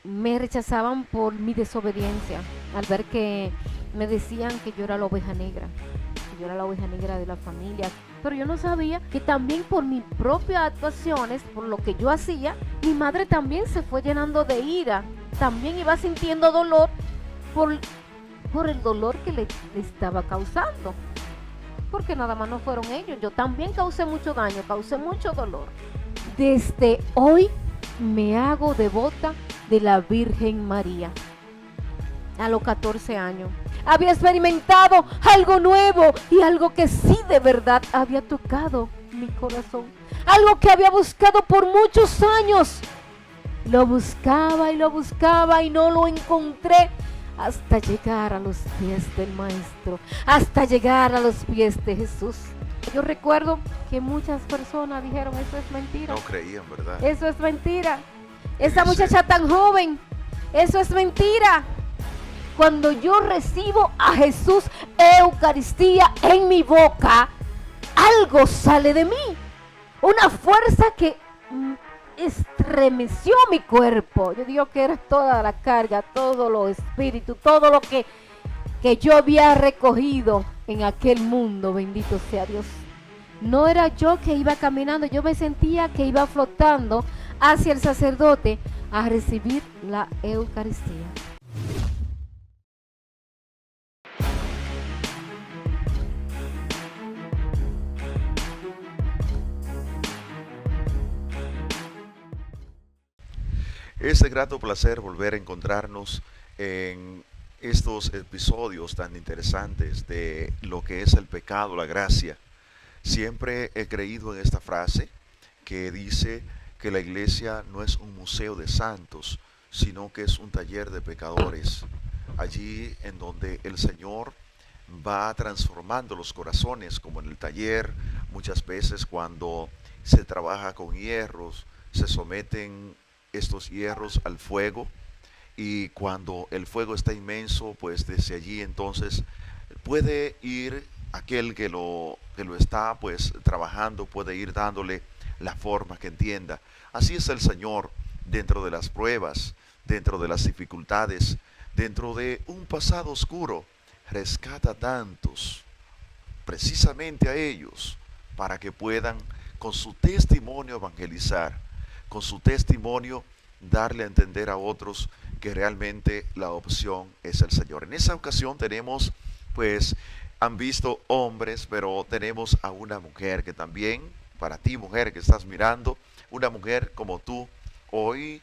me rechazaban por mi desobediencia, al ver que me decían que yo era la oveja negra, que yo era la oveja negra de la familia. Pero yo no sabía que también por mis propias actuaciones, por lo que yo hacía, mi madre también se fue llenando de ira. También iba sintiendo dolor por, por el dolor que le estaba causando. Porque nada más no fueron ellos, yo también causé mucho daño, causé mucho dolor. Desde hoy me hago devota de la Virgen María. A los 14 años había experimentado algo nuevo y algo que sí de verdad había tocado mi corazón. Algo que había buscado por muchos años. Lo buscaba y no lo encontré hasta llegar a los pies del Maestro, hasta llegar a los pies de Jesús. Yo recuerdo que muchas personas dijeron, eso es mentira. No creían, ¿verdad? Eso es mentira. Esa Fíjese. muchacha tan joven, eso es mentira. Cuando yo recibo a Jesús Eucaristía en mi boca, algo sale de mí. Una fuerza que estremeció mi cuerpo. Yo digo que era toda la carga, todo lo espíritu, todo lo que yo había recogido en aquel mundo, bendito sea Dios. No era yo que iba caminando, yo me sentía que iba flotando hacia el sacerdote a recibir la Eucaristía. Es de grato placer volver a encontrarnos en estos episodios tan interesantes de lo que es el pecado, la gracia. Siempre he creído en esta frase que dice que la iglesia no es un museo de santos, sino que es un taller de pecadores. Allí en donde el Señor va transformando los corazones, como en el taller, muchas veces cuando se trabaja con hierros, se someten estos hierros al fuego y cuando el fuego está inmenso, pues desde allí entonces puede ir aquel que lo está pues trabajando, puede ir dándole la forma que entienda. Así es el Señor dentro de las pruebas, dentro de las dificultades, dentro de un pasado oscuro. Rescata tantos, precisamente a ellos, para que puedan con su testimonio evangelizar, con su testimonio darle a entender a otros que realmente la opción es el Señor. En esa ocasión tenemos, pues, han visto hombres, pero tenemos a una mujer que también, para ti mujer que estás mirando, una mujer como tú, hoy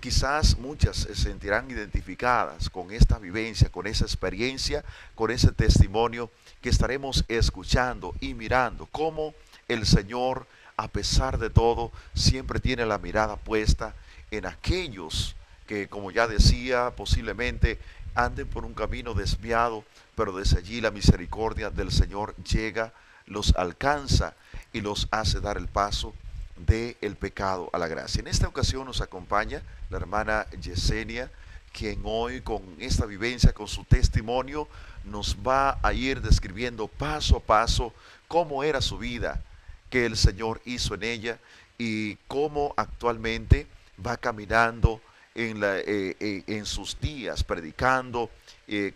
quizás muchas se sentirán identificadas con esta vivencia, con esa experiencia, con ese testimonio que estaremos escuchando y mirando cómo el Señor, a pesar de todo, siempre tiene la mirada puesta en aquellos que, como ya decía, posiblemente anden por un camino desviado, pero desde allí la misericordia del Señor llega, los alcanza y los hace dar el paso del pecado a la gracia. En esta ocasión nos acompaña la hermana Yesenia, quien hoy con esta vivencia, con su testimonio, nos va a ir describiendo paso a paso cómo era su vida, que el Señor hizo en ella y cómo actualmente va caminando en sus días, predicando,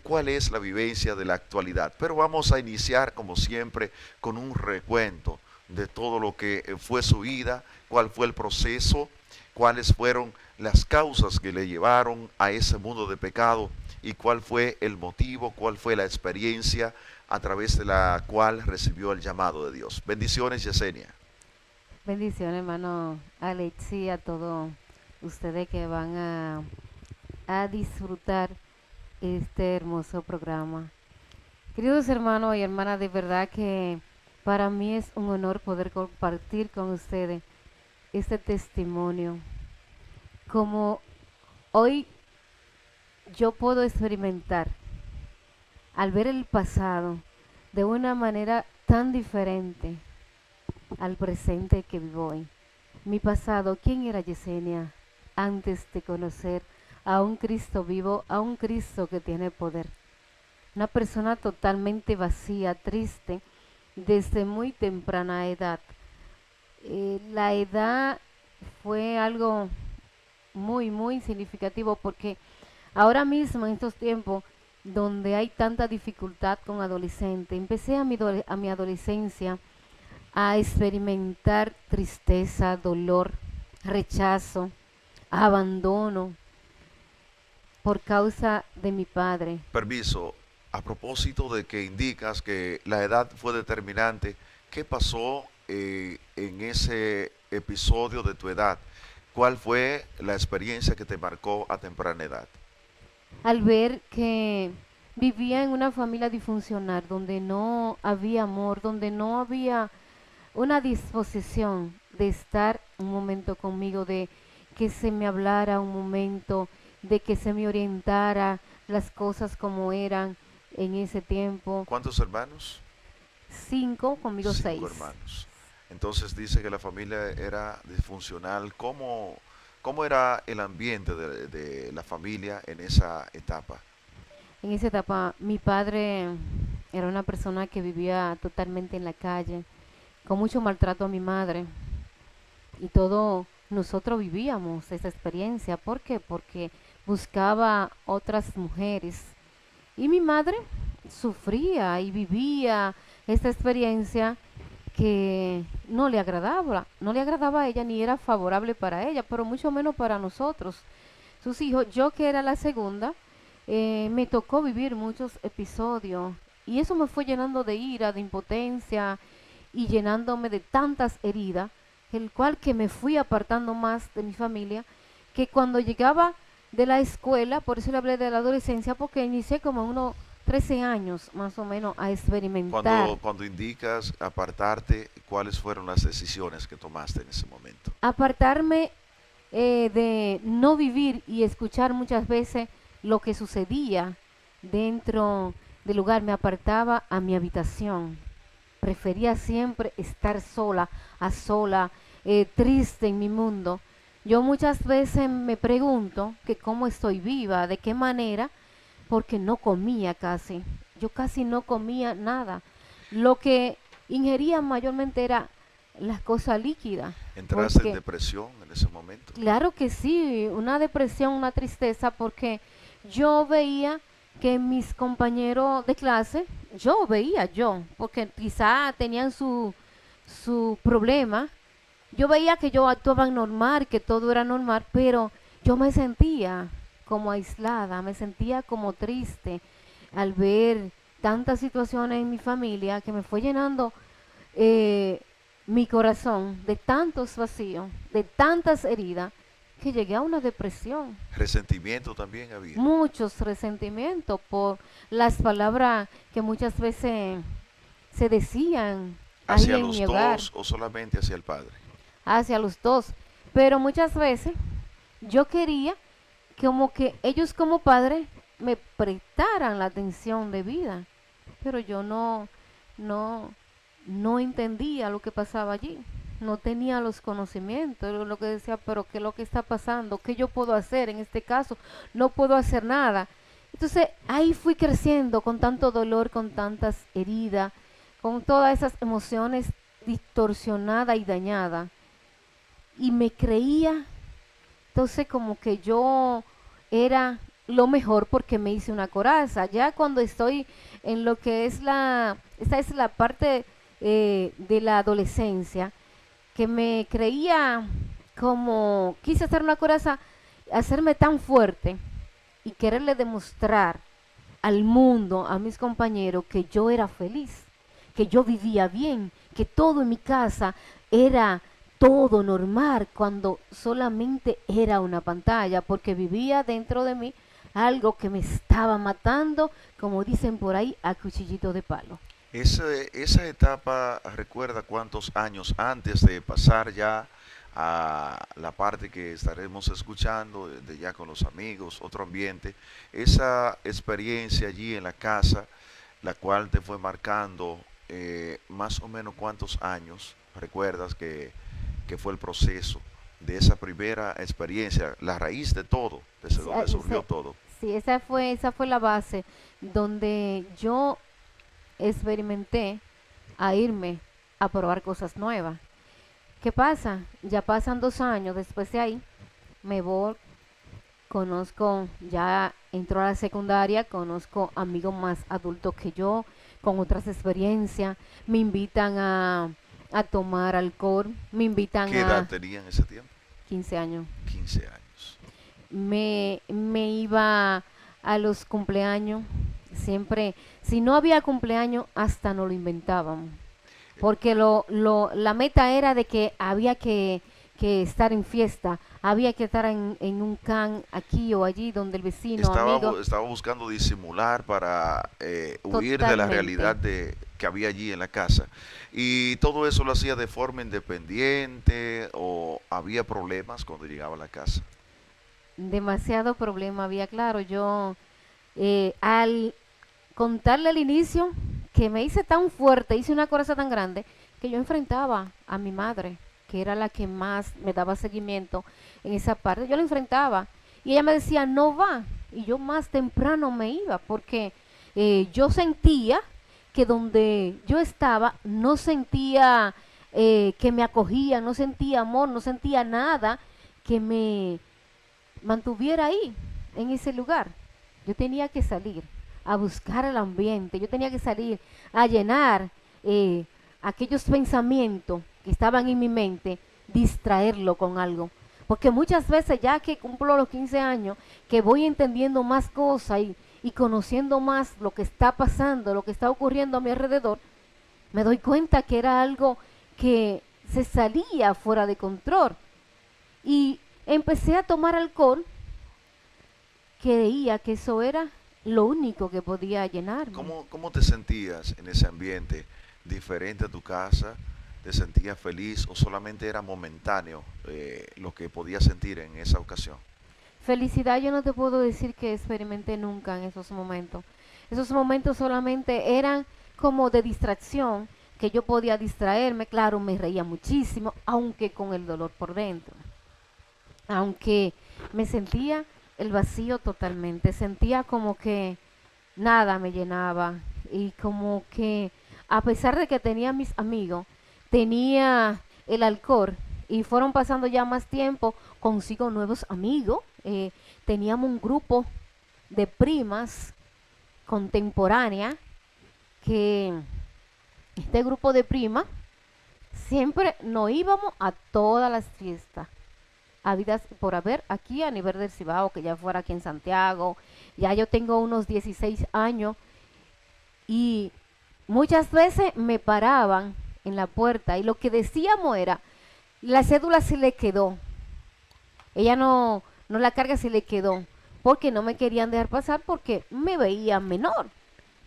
cuál es la vivencia de la actualidad. Pero vamos a iniciar, como siempre, con un recuento de todo lo que fue su vida, cuál fue el proceso, cuáles fueron las causas que le llevaron a ese mundo de pecado y cuál fue el motivo, cuál fue la experiencia a través de la cual recibió el llamado de Dios. Bendiciones, Yesenia. Bendiciones, hermano Alex, y a todos ustedes que van a disfrutar este hermoso programa. Queridos hermanos y hermanas, de verdad que para mí es un honor poder compartir con ustedes este testimonio. Como hoy yo puedo experimentar al ver el pasado de una manera tan diferente al presente que vivo hoy. Mi pasado, ¿quién era Yesenia antes de conocer a un Cristo vivo, a un Cristo que tiene poder? Una persona totalmente vacía, triste, desde muy temprana edad. La edad fue algo muy, muy significativo porque ahora mismo en estos tiempos donde hay tanta dificultad con adolescentes, empecé a mi adolescencia a experimentar tristeza, dolor, rechazo, abandono por causa de mi padre. Permiso, a propósito de que indicas que la edad fue determinante, ¿qué pasó en ese episodio de tu edad? ¿Cuál fue la experiencia que te marcó a temprana edad? Al ver que vivía en una familia disfuncional, donde no había amor, donde no había una disposición de estar un momento conmigo, de que se me hablara un momento, de que se me orientara las cosas como eran en ese tiempo. ¿Cuántos hermanos? 5, conmigo Cinco 6. hermanos. Entonces dice que la familia era disfuncional. ¿Cómo era el ambiente de la familia en esa etapa? En esa etapa mi padre era una persona que vivía totalmente en la calle, con mucho maltrato a mi madre. Y todo nosotros vivíamos esa experiencia. ¿Por qué? Porque buscaba otras mujeres. Y mi madre sufría y vivía esta experiencia que no le agradaba a ella ni era favorable para ella, pero mucho menos para nosotros, sus hijos. Yo que era la segunda, me tocó vivir muchos episodios y eso me fue llenando de ira, de impotencia y llenándome de tantas heridas, el cual que me fui apartando más de mi familia, que cuando llegaba de la escuela, por eso le hablé de la adolescencia, porque inicié como unos 13 años más o menos a experimentar, Cuando indicas apartarte, ¿cuáles fueron las decisiones que tomaste en ese momento? apartarme de no vivir y escuchar muchas veces lo que sucedía dentro del lugar. Me apartaba a mi habitación. Prefería siempre estar sola, a sola, triste en mi mundo. Yo muchas veces me pregunto que cómo estoy viva, de qué manera, porque no comía casi. Yo casi no comía nada. Lo que ingería mayormente era las cosas líquidas, ¿Entraste en porque depresión en ese momento? claro que sí, una depresión, una tristeza, porque yo veía que mis compañeros de clase, yo, porque quizá tenían su problema, yo veía que yo actuaba normal, que todo era normal, pero yo me sentía como aislada, me sentía como triste al ver tantas situaciones en mi familia que me fue llenando eh, mi corazón de tantos vacíos, de tantas heridas, que llegué a una depresión, Resentimiento también había. muchos resentimientos por las palabras que muchas veces se decían ahí ¿Hacia en mi los hogar, dos o solamente hacia el padre? hacia los dos. Pero muchas veces yo quería como que ellos como padres me prestaran la atención de vida, pero yo no, no entendía lo que pasaba allí, no tenía los conocimientos, era lo que decía, pero ¿qué es lo que está pasando? ¿Qué yo puedo hacer en este caso? No puedo hacer nada. Entonces ahí fui creciendo con tanto dolor, con tantas heridas, con todas esas emociones distorsionadas y dañadas. Y me creía entonces como que yo era lo mejor porque me hice una coraza. Ya cuando estoy en lo que es esta es la parte de la adolescencia, que me creía como, quise hacer una coraza, hacerme tan fuerte y quererle demostrar al mundo, a mis compañeros, que yo era feliz, que yo vivía bien, que todo en mi casa era todo normal, cuando solamente era una pantalla, porque vivía dentro de mí algo que me estaba matando, como dicen por ahí, a cuchillito de palo. Esa etapa recuerda cuántos años antes de pasar ya a la parte que estaremos escuchando, de ya con los amigos, otro ambiente, esa experiencia allí en la casa, la cual te fue marcando más o menos cuántos años recuerdas que fue el proceso de esa primera experiencia, la raíz de todo, desde Sí, donde surgió todo. sí, esa fue la base donde yo experimenté a irme a probar cosas nuevas. ¿Qué pasa? Ya pasan 2 años después de ahí, me voy conozco, ya entró a la secundaria, conozco amigos más adultos que yo, con otras experiencias, me invitan a tomar alcohol, me invitan ¿Qué edad a tenía en ese tiempo? 15 años, 15 años. me iba a los cumpleaños, siempre, si no había cumpleaños, hasta no lo inventábamos, porque la meta era de que había que estar en fiesta, había que estar en un can aquí o allí donde el vecino, amigo, Estaba buscando disimular para huir de la realidad totalmente. que había allí en la casa. ¿Y todo eso lo hacía de forma independiente o había problemas cuando llegaba a la casa? Demasiado problema había, claro, yo al contarle al inicio que me hice tan fuerte, hice una coraza tan grande, que yo enfrentaba a mi madre, que era la que más me daba seguimiento en esa parte, yo la enfrentaba y ella me decía, no va, y yo más temprano me iba, porque yo sentía que donde yo estaba no sentía que me acogía, no sentía amor, no sentía nada que me mantuviera ahí, en ese lugar. Yo tenía que salir a buscar el ambiente, yo tenía que salir a llenar eh, aquellos pensamientos que estaban en mi mente, distraerlo con algo. Porque muchas veces ya que cumplo los 15 años, que voy entendiendo más cosas y conociendo más lo que está pasando, lo que está ocurriendo a mi alrededor, me doy cuenta que era algo que se salía fuera de control. Y empecé a tomar alcohol, creía que eso era lo único que podía llenarme. ¿Cómo te sentías en ese ambiente? ¿Diferente a tu casa? ¿Te sentías feliz o solamente era momentáneo lo que podías sentir en esa ocasión? Felicidad yo no te puedo decir que experimenté nunca en esos momentos. Esos momentos solamente eran como de distracción, que yo podía distraerme, claro, me reía muchísimo, aunque con el dolor por dentro. Aunque me sentía el vacío totalmente, sentía como que nada me llenaba y como que a pesar de que tenía mis amigos, tenía el alcohol y fueron pasando ya más tiempo, consigo nuevos amigos, teníamos un grupo de primas contemporáneas que este grupo de primas siempre nos íbamos a todas las fiestas habidas por haber aquí a nivel del Cibao, que ya fuera aquí en Santiago. Ya yo tengo unos 16 años y muchas veces me paraban en la puerta y lo que decíamos era, la cédula se le quedó, ella no la carga, se le quedó, porque no me querían dejar pasar porque me veían menor.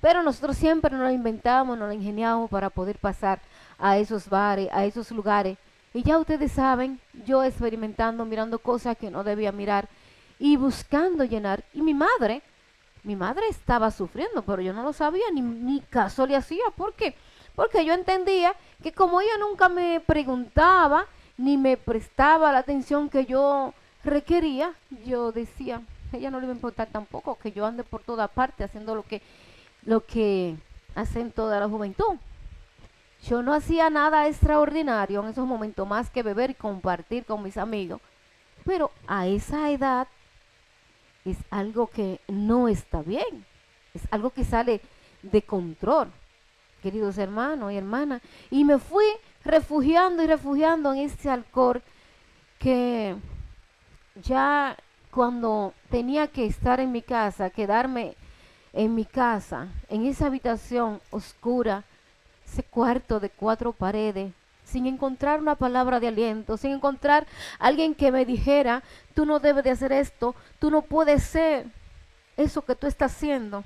Pero nosotros siempre nos lo inventábamos, nos lo ingeniábamos para poder pasar a esos bares, a esos lugares. Y ya ustedes saben, yo experimentando, mirando cosas que no debía mirar y buscando llenar. Y mi madre estaba sufriendo, pero yo no lo sabía, ni caso le hacía. ¿Por qué? Porque yo entendía que como ella nunca me preguntaba, ni me prestaba la atención que yo requería, yo decía, a ella no le iba a importar tampoco que yo ande por toda parte haciendo lo que hacen toda la juventud. Yo no hacía nada extraordinario en esos momentos más que beber y compartir con mis amigos, pero a esa edad es algo que no está bien, es algo que sale de control, queridos hermanos y hermanas, y me fui refugiando y refugiando en ese alcohol que ya cuando tenía que estar en mi casa, quedarme en mi casa, en esa habitación oscura, ese cuarto de 4 paredes, sin encontrar una palabra de aliento, sin encontrar alguien que me dijera, tú no debes de hacer esto, tú no puedes ser eso que tú estás haciendo.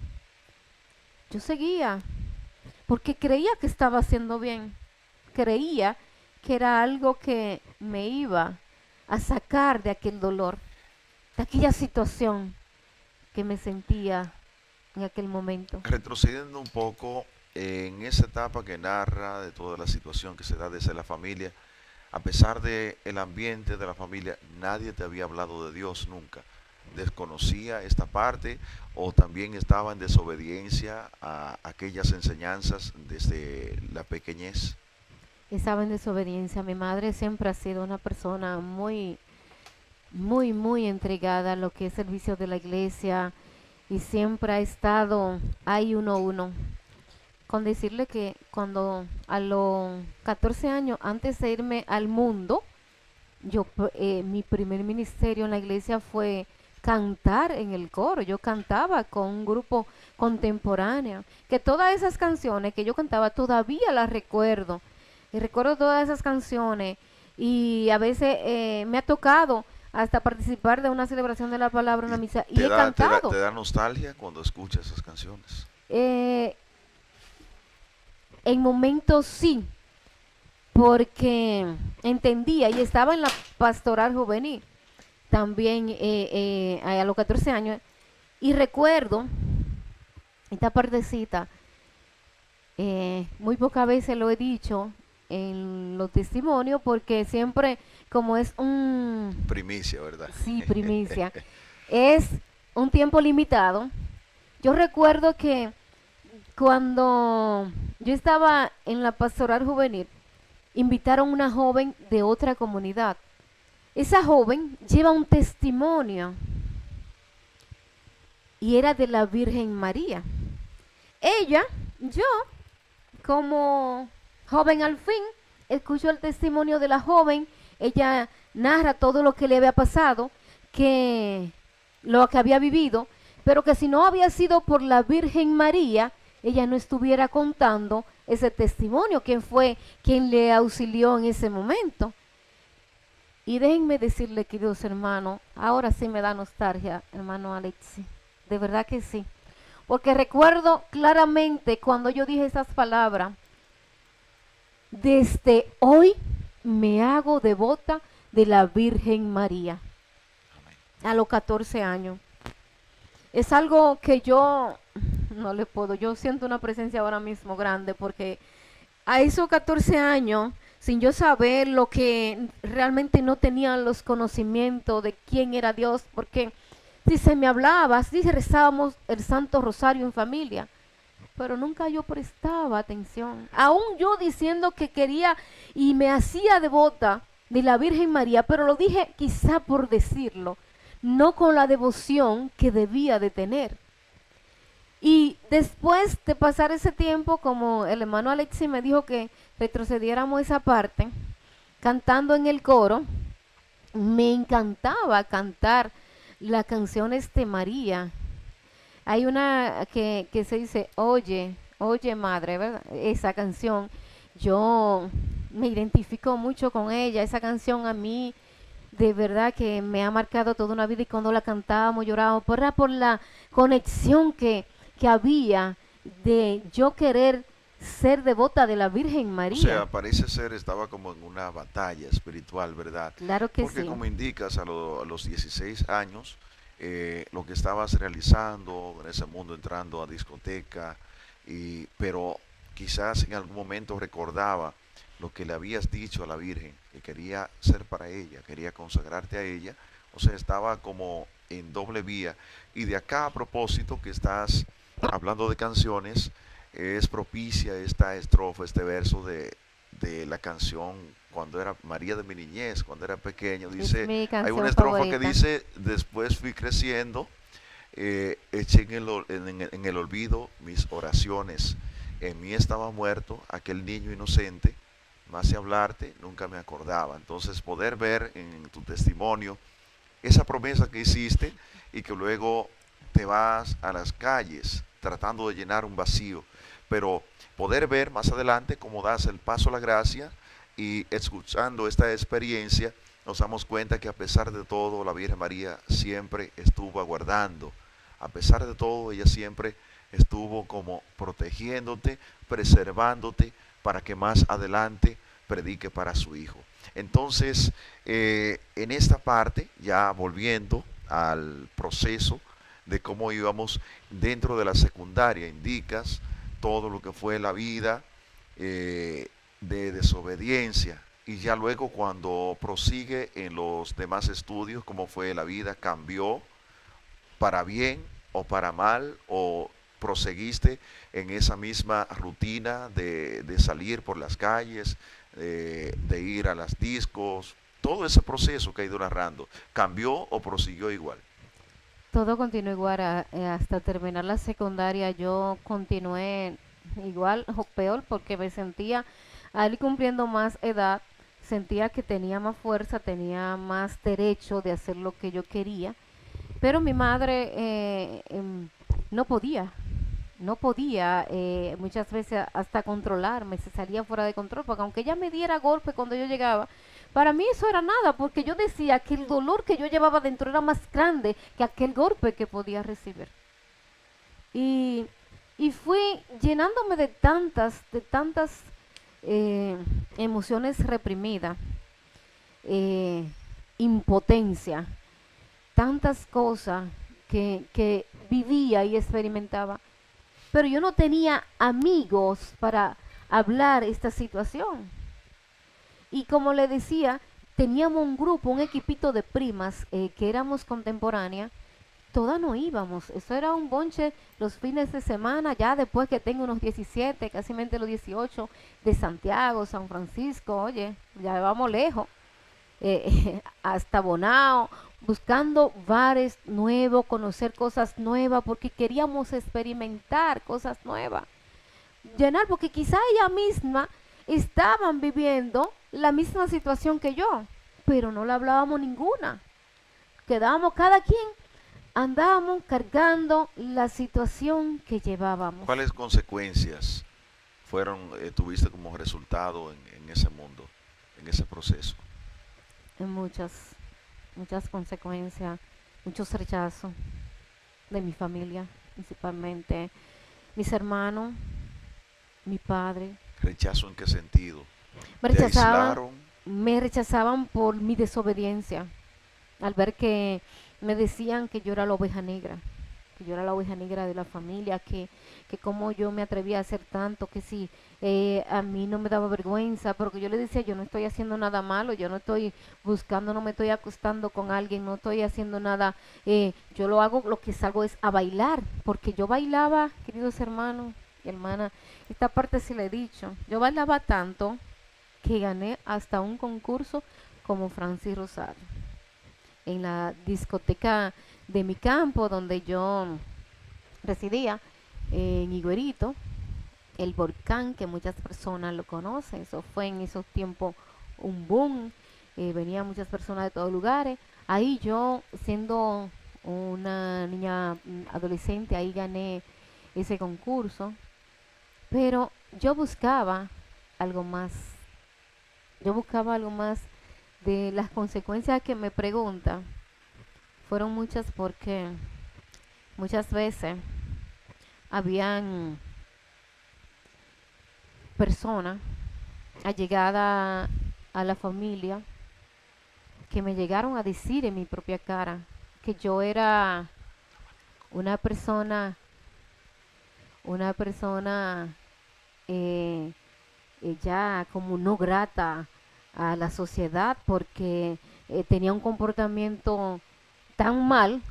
Yo seguía, porque creía que estaba haciendo bien, creía que era algo que me iba a sacar de aquel dolor, de aquella situación que me sentía en aquel momento. Retrocediendo un poco en esa etapa que narra de toda la situación que se da desde la familia, a pesar de el ambiente de la familia, nadie te había hablado de Dios nunca. ¿Desconocía esta parte o también estaba en desobediencia a aquellas enseñanzas desde la pequeñez? Estaba en desobediencia. Mi madre siempre ha sido una persona muy muy, muy entregada a lo que es servicio de la iglesia y siempre ha estado ahí uno a uno. Con decirle que cuando a los 14 años, antes de irme al mundo, mi primer ministerio en la iglesia fue cantar en el coro. Yo cantaba con un grupo contemporáneo, que todas esas canciones que yo cantaba todavía las recuerdo. Y recuerdo todas esas canciones y a veces me ha tocado hasta participar de una celebración de la palabra en ¿Y una misa y he te cantado. da nostalgia cuando escuchas esas canciones? Eh, en momentos sí, porque entendía y estaba en la pastoral juvenil también a los 14 años y recuerdo esta partecita, muy pocas veces lo he dicho en los testimonios porque siempre como es un, Primicia, ¿verdad? sí, primicia, es un tiempo limitado. Yo recuerdo que cuando yo estaba en la pastoral juvenil, invitaron a una joven de otra comunidad. Esa joven lleva un testimonio y era de la Virgen María. Ella, yo, como joven al fin, escucho el testimonio de la joven. Ella narra todo lo que le había pasado, que lo que había vivido, pero que si no había sido por la Virgen María, ella no estuviera contando ese testimonio, quién fue quien le auxilió en ese momento. Y déjenme decirle, queridos hermanos, ahora sí me da nostalgia, hermano Alexi. De verdad que sí. Porque recuerdo claramente cuando yo dije esas palabras, desde hoy me hago devota de la Virgen María, Amén. a los 14 años. Es algo que yo no le puedo, yo siento una presencia ahora mismo grande porque a esos 14 años, sin yo saber lo que realmente no tenía los conocimientos de quién era Dios, porque si se me hablaba, si rezábamos el Santo Rosario en familia, pero nunca yo prestaba atención. Aún yo diciendo que quería y me hacía devota de la Virgen María, pero lo dije quizá por decirlo, no con la devoción que debía de tener. Y después de pasar ese tiempo, como el hermano Alexi me dijo que retrocediéramos esa parte, cantando en el coro, me encantaba cantar las canciones de María. Hay una que se dice, oye, oye madre, ¿verdad? Esa canción, yo me identifico mucho con ella, esa canción a mí de verdad que me ha marcado toda una vida y cuando la cantábamos llorábamos, por la conexión que había de yo querer ser devota de la Virgen O sea, María. parece ser estaba como en una batalla espiritual, ¿verdad? Claro que Porque sí. como indicas, a los 16 años, lo que estabas realizando en ese mundo, entrando a discoteca, pero quizás en algún momento recordaba lo que le habías dicho a la Virgen, que quería ser para ella, quería consagrarte a ella, o sea, estaba como en doble vía. Y de acá a propósito que estás hablando de canciones, es propicia esta estrofa, este verso de la canción cuando era María de mi niñez, cuando era pequeño. Es Dice, mi hay una canción estrofa que favorita. dice, después fui creciendo, eché en el olvido mis oraciones. En mí estaba muerto aquel niño inocente, más de hablarte nunca me acordaba. Entonces poder ver en tu testimonio esa promesa que hiciste y que luego te vas a las calles tratando de llenar un vacío, pero poder ver más adelante cómo das el paso a la gracia y escuchando esta experiencia nos damos cuenta que a pesar de todo la Virgen María siempre estuvo aguardando, a pesar de todo ella siempre estuvo como protegiéndote, preservándote para que más adelante predique para su hijo. Entonces, en esta parte, ya volviendo al proceso de cómo íbamos dentro de la secundaria, indicas todo lo que fue la vida de desobediencia y ya luego cuando prosigue en los demás estudios, cómo fue la vida, cambió para bien o para mal o proseguiste en esa misma rutina de salir por las calles, de ir a las discos todo ese proceso que ha ido narrando, ¿cambió o prosiguió igual? Todo continuó igual hasta terminar la secundaria. Yo continué igual o peor porque me sentía, al ir cumpliendo más edad, sentía que tenía más fuerza, tenía más derecho de hacer lo que yo quería, pero mi madre no podía, no podía muchas veces hasta controlarme, se salía fuera de control, porque aunque ella me diera golpe cuando yo llegaba, para mí eso era nada, porque yo decía que el dolor que yo llevaba dentro era más grande que aquel golpe que podía recibir. Y, y fui llenándome de tantas emociones reprimidas, eh, impotencia, tantas cosas que vivía y experimentaba, pero yo no tenía amigos para hablar esta situación. Y como le decía, teníamos un grupo, un equipito de primas que éramos contemporáneas, todas no íbamos. Eso era un bonche los fines de semana, ya después que tengo unos 17, casi mente los 18, de Santiago, San Francisco, oye, ya vamos lejos, hasta Bonao, buscando bares nuevos, conocer cosas nuevas, porque queríamos experimentar cosas nuevas. Llenar, porque quizá ella misma estaban viviendo la misma situación que yo, pero no le hablábamos ninguna. Quedábamos cada quien, andábamos cargando la situación que llevábamos. ¿Cuáles consecuencias tuviste como resultado en ese mundo, en ese proceso? Muchas, muchas consecuencias, muchos rechazos de mi familia, principalmente mis hermanos, mi padre. ¿Rechazo en qué sentido? Me ¿Te rechazaban, aislaron? me rechazaban por mi desobediencia, al ver que me decían que yo era la oveja negra, que yo era la oveja negra de la familia, que como yo me atrevía a hacer tanto, que si a mí no me daba vergüenza, porque yo le decía, yo no estoy haciendo nada malo, yo no estoy buscando, no me estoy acostando con alguien, no estoy haciendo nada, yo lo hago, lo que salgo es a bailar, porque yo bailaba, queridos hermanos y hermanas, esta parte sí le he dicho, yo bailaba tanto que gané hasta un concurso como Francis Rosario en la discoteca de mi campo donde yo residía, en Higuerito, el volcán que muchas personas lo conocen. Eso fue en esos tiempos un boom, venían muchas personas de todos lugares. Ahí yo, siendo una niña adolescente, ahí gané ese concurso, pero yo buscaba algo más, yo buscaba algo más. De las consecuencias que me preguntan fueron muchas porque muchas veces habían personas allegadas a la familia que me llegaron a decir en mi propia cara que yo era una persona, una persona eh, ya como no grata a la sociedad porque tenía un comportamiento tan mal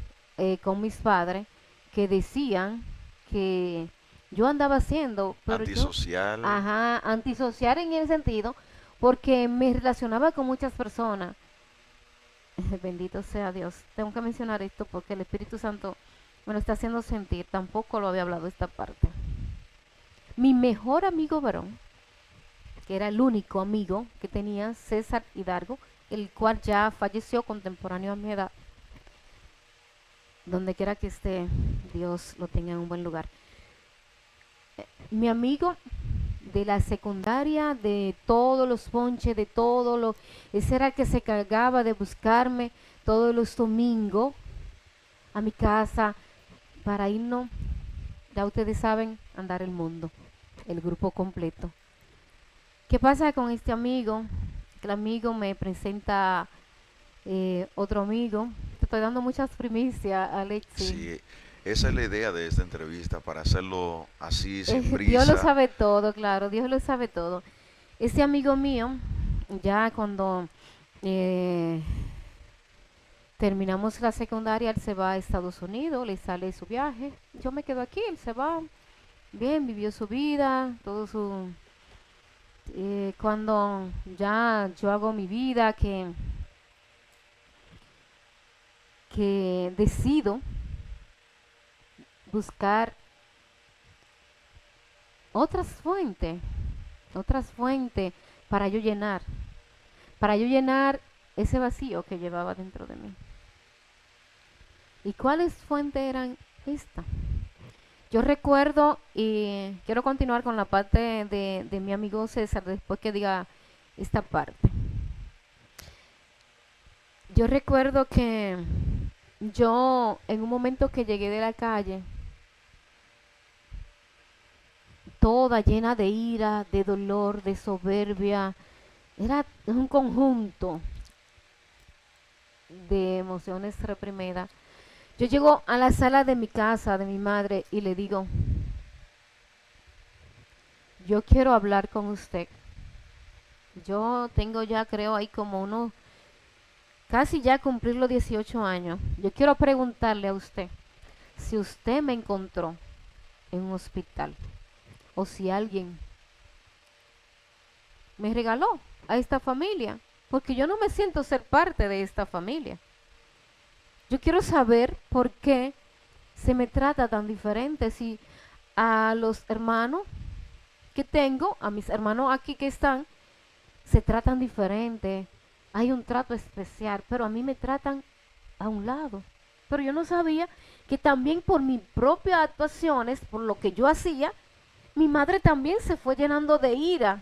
con mis padres que decían que yo andaba haciendo, pero yo, Antisocial. ajá, antisocial en el sentido, porque me relacionaba con muchas personas. Bendito sea Dios. Tengo que mencionar esto porque el Espíritu Santo me lo está haciendo sentir. Tampoco lo había hablado esta parte. Mi mejor amigo varón, que era el único amigo que tenía, César Hidalgo, el cual ya falleció contemporáneo a mi edad. Donde quiera que esté, Dios lo tenga en un buen lugar. Mi amigo de la secundaria, de todos los ponches, de todo lo, ese era el que se cargaba de buscarme todos los domingos a mi casa para irnos, ya ustedes saben, andar el mundo, el grupo completo. ¿Qué pasa con este amigo? El amigo me presenta otro amigo. Te estoy dando muchas primicias, Alexi. Sí, esa es la idea de esta entrevista, para hacerlo así, sin Dios lo prisa. sabe todo, claro, Dios lo sabe todo. Ese amigo mío, ya cuando eh, terminamos la secundaria, él se va a Estados Unidos, le sale su viaje. Yo me quedo aquí, él se va. Bien, vivió su vida, todo su... cuando ya yo hago mi vida, que que decido buscar otras fuentes para yo llenar ese vacío que llevaba dentro de mí. ¿Y cuáles fuentes eran estas? Yo recuerdo, y quiero continuar con la parte de mi amigo César después que diga esta parte. Yo recuerdo que yo en un momento que llegué de la calle, toda llena de ira, de dolor, de soberbia, era un conjunto de emociones reprimidas. Yo llego a la sala de mi casa, de mi madre, y le digo, yo quiero hablar con usted. Yo tengo ya, creo, ahí como unos, casi ya cumplir los 18 años. Yo quiero preguntarle a usted si usted me encontró en un hospital o si alguien me regaló a esta familia, porque yo no me siento ser parte de esta familia. Yo quiero saber por qué se me trata tan diferente, si a los hermanos que tengo, a mis hermanos aquí que están, se tratan diferente, hay un trato especial, pero a mí me tratan a un lado. Pero yo no sabía que también por mis propias actuaciones, por lo que yo hacía, mi madre también se fue llenando de ira,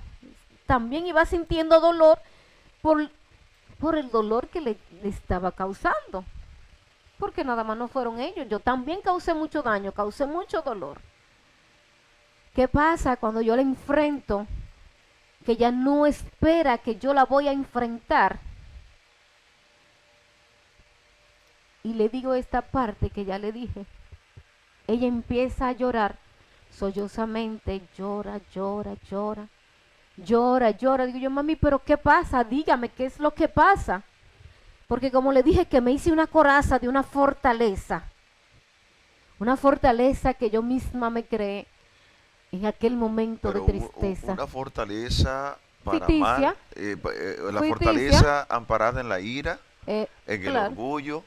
también iba sintiendo dolor por el dolor que le estaba causando. Porque nada más no fueron ellos, yo también causé mucho daño, causé mucho dolor. ¿Qué pasa cuando yo la enfrento? Que ella no espera que yo la voy a enfrentar. Y le digo esta parte que ya le dije. Ella empieza a llorar sollozamente, llora. Digo yo, mami, ¿pero qué pasa? Dígame, ¿qué es lo que pasa? Porque como le dije que me hice una coraza de una fortaleza que yo misma me creé en aquel momento de tristeza. Una fortaleza para ficticia, amar, la fortaleza amparada en la ira, en el claro, orgullo,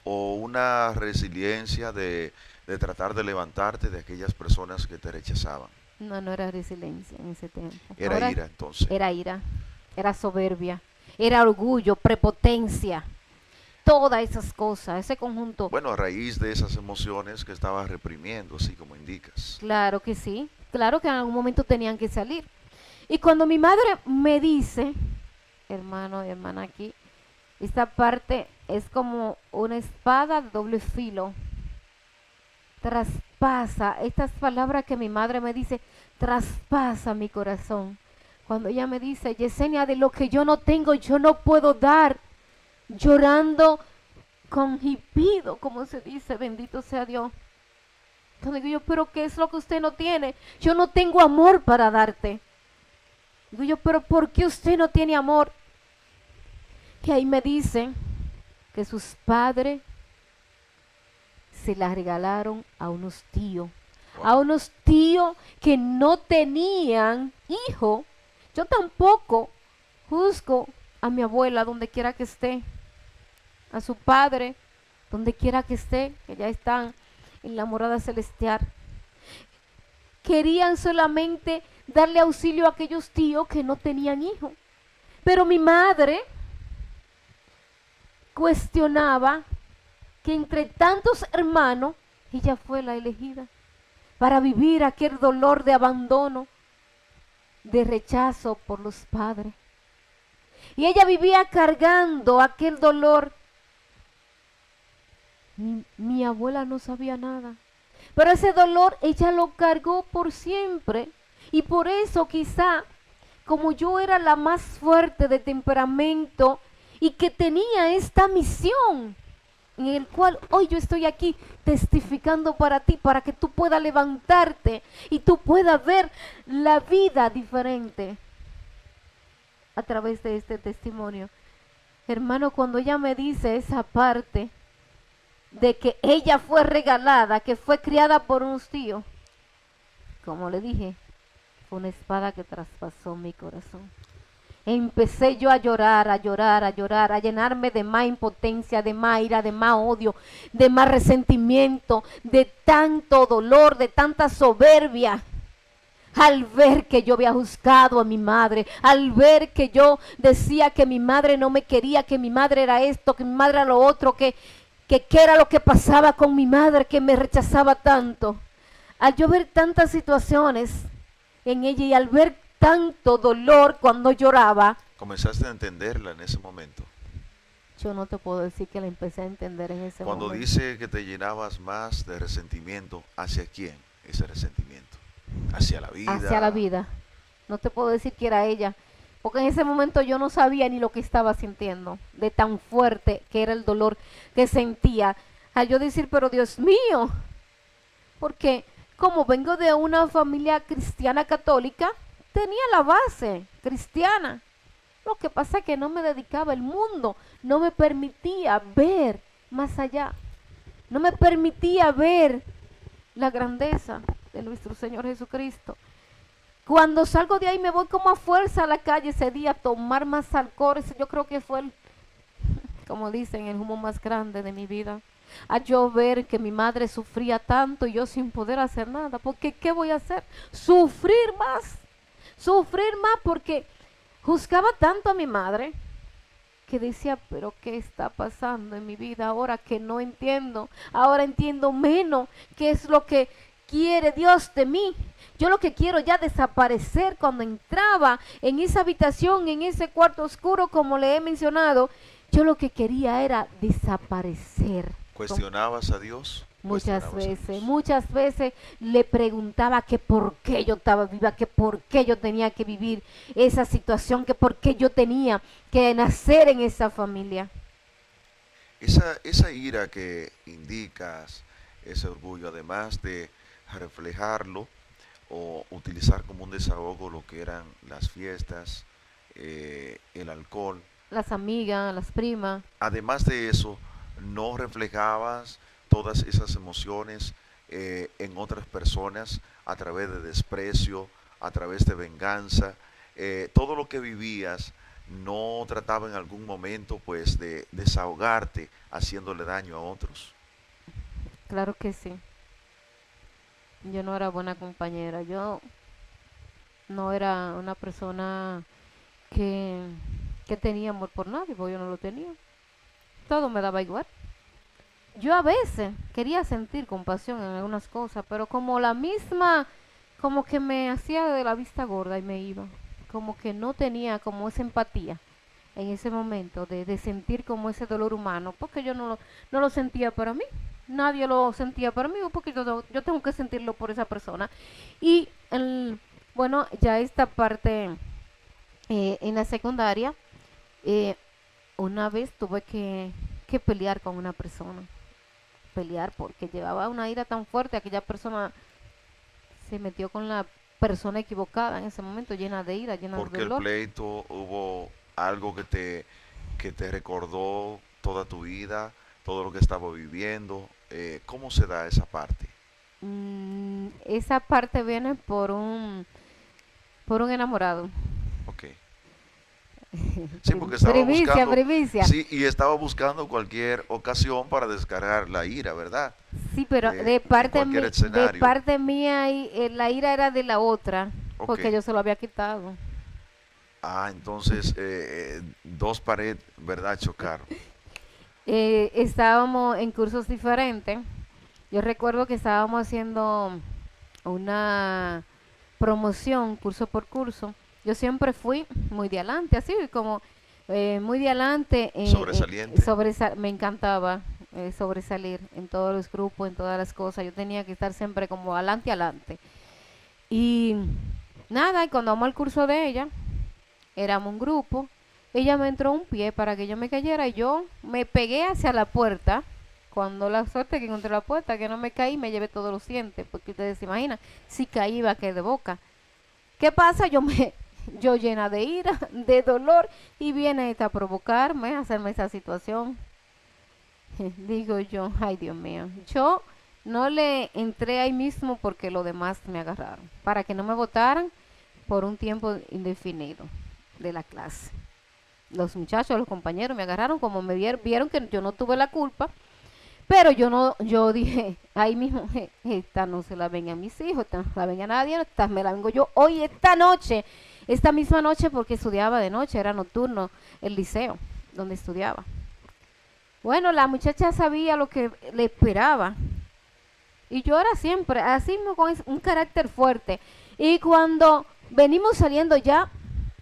o una resiliencia de tratar de levantarte de aquellas personas que te rechazaban. no era resiliencia en ese tiempo. Era Ahora ira entonces. era ira, era soberbia, era orgullo, prepotencia, todas esas cosas, ese conjunto. Bueno, a raíz de esas emociones que estabas reprimiendo, así como indicas. Claro que sí, claro que en algún momento tenían que salir. Y cuando mi madre me dice, hermano y hermana aquí, esta parte es como una espada de doble filo. Traspasa, estas palabras que mi madre me dice, traspasa mi corazón. Cuando ella me dice, Yesenia, de lo que yo no tengo, yo no puedo dar. Llorando con hipido, como se dice, bendito sea Dios. Entonces digo yo, pero ¿qué es lo que usted no tiene? Yo no tengo amor para darte. Digo yo, pero ¿por qué usted no tiene amor? Que ahí me dicen que sus padres se la regalaron a unos tíos. Wow. A unos tíos que no tenían hijo. Yo tampoco juzgo a mi abuela donde quiera que esté. A su padre donde quiera que esté, que ya están en la morada celestial. Querían solamente darle auxilio a aquellos tíos que no tenían hijos. Pero mi madre cuestionaba que entre tantos hermanos, ella fue la elegida para vivir aquel dolor de abandono, de rechazo por los padres. Y ella vivía cargando aquel dolor. Mi abuela no sabía nada, pero ese dolor ella lo cargó por siempre. Y por eso quizá, como yo era la más fuerte de temperamento y que tenía esta misión, en el cual hoy yo estoy aquí testificando para ti, para que tú puedas levantarte y tú puedas ver la vida diferente a través de este testimonio. Hermano, cuando ella me dice esa parte de que ella fue regalada, que fue criada por unos tíos, como le dije, fue una espada que traspasó mi corazón. empecé yo a llorar, a llorar, a llorar, a llenarme de más impotencia, de más ira, de más odio, de más resentimiento, de tanto dolor, de tanta soberbia. Al ver que yo había juzgado a mi madre, al ver que yo decía que mi madre no me quería, que mi madre era esto, que mi madre era lo otro, que qué era lo que pasaba con mi madre, que me rechazaba tanto. Al yo ver tantas situaciones en ella y al ver tanto dolor cuando lloraba, Comenzaste a entenderla en ese momento. yo no te puedo decir que la empecé a entender en ese Cuando momento. dice que te llenabas más de resentimiento, ¿hacia quién ese resentimiento? ¿Hacia la Hacia la vida? vida. No te puedo decir que era ella, porque en ese momento yo no sabía ni lo que estaba sintiendo, de tan fuerte que era el dolor que sentía. Al yo decir, pero Dios mío, porque como vengo de una familia cristiana católica, tenía la base cristiana. Lo que pasa es que no me dedicaba el mundo, no me permitía ver más allá, no me permitía ver la grandeza de nuestro Señor Jesucristo. Cuando salgo de ahí me voy como a fuerza a la calle ese día a tomar más alcohol. Ese yo creo que fue, como dicen, el humo más grande de mi vida. A yo ver que mi madre sufría tanto y yo sin poder hacer nada. Porque ¿qué voy a hacer? Sufrir más. Sufrir más porque juzgaba tanto a mi madre que decía, pero ¿qué está pasando en mi vida ahora que no entiendo? Ahora entiendo menos qué es lo que quiere Dios de mí. Yo lo que quiero ya desaparecer. Cuando entraba en esa habitación, en ese cuarto oscuro, como le he mencionado, yo lo que quería era desaparecer. ¿Cuestionabas a Dios? Cuestionabas a Dios. Muchas veces le preguntaba que por qué yo estaba viva, que por qué yo tenía que vivir esa situación, que por qué yo tenía que nacer en esa familia. Esa ira que indicas, ese orgullo, además de reflejarlo o utilizar como un desahogo lo que eran las fiestas, el alcohol, Las amigas, las primas. además de eso, no reflejabas todas esas emociones en otras personas a través de desprecio, a través de venganza, todo lo que vivías no trataba en algún momento pues de desahogarte haciéndole daño a otros. Claro que sí. Yo no era buena compañera. Yo no era una persona que, que tenía amor por nadie, porque yo no lo tenía. Todo me daba igual. Yo a veces quería sentir compasión en algunas cosas, pero como la misma, como que me hacía de la vista gorda y me iba. Como que no tenía como esa empatía en ese momento de sentir como ese dolor humano, porque yo no lo sentía para mí. Nadie lo sentía para mí, porque yo tengo que sentirlo por esa persona. Y bueno, ya esta parte en la secundaria, eh, una vez tuve que pelear con una persona. Pelear porque llevaba una ira tan fuerte, aquella persona se metió con la persona equivocada en ese momento, llena de ira, llena de Porque el dolor. pleito hubo algo que te recordó toda tu vida, todo lo que estaba viviendo. ¿Cómo se da esa parte? Esa parte viene por un enamorado. Ok. Sí, porque estaba Primicia, buscando, primicia. sí, y estaba buscando cualquier ocasión para descargar la ira, ¿verdad? Sí, pero En cualquier de escenario. parte mía la ira era de la otra, Ok. porque yo se lo había quitado. Ah, entonces dos paredes, ¿verdad? Chocaron. Estábamos en cursos diferentes. Yo recuerdo que estábamos haciendo una promoción curso por curso. Yo siempre fui muy de adelante, así como muy de adelante. Sobresaliente. Me encantaba sobresalir en todos los grupos, en todas las cosas. Yo tenía que estar siempre como adelante, adelante. Y nada, y cuando vamos al curso de ella, éramos un grupo. Ella me entró un pie para que yo me cayera y yo me pegué hacia la puerta. Cuando la suerte que encontré la puerta, que no me caí, me llevé todos los dientes, porque ustedes se imaginan, si caí iba a caer de boca. ¿Qué pasa? Yo llena de ira, de dolor, y viene esta a provocarme, a hacerme esa situación. Digo yo, ay Dios mío, yo no le entré ahí mismo porque los demás me agarraron, para que no me votaran por un tiempo indefinido. de la clase. Los muchachos, los compañeros me agarraron como me vieron que yo no tuve la culpa, pero yo dije, ahí mismo, esta no se la ven a mis hijos, esta no se la ven a nadie, esta me la vengo yo hoy, esta misma noche, porque estudiaba de noche, era nocturno el liceo donde estudiaba. Bueno, la muchacha sabía lo que le esperaba. Y yo era siempre, así mismo con un carácter fuerte. Y cuando venimos saliendo ya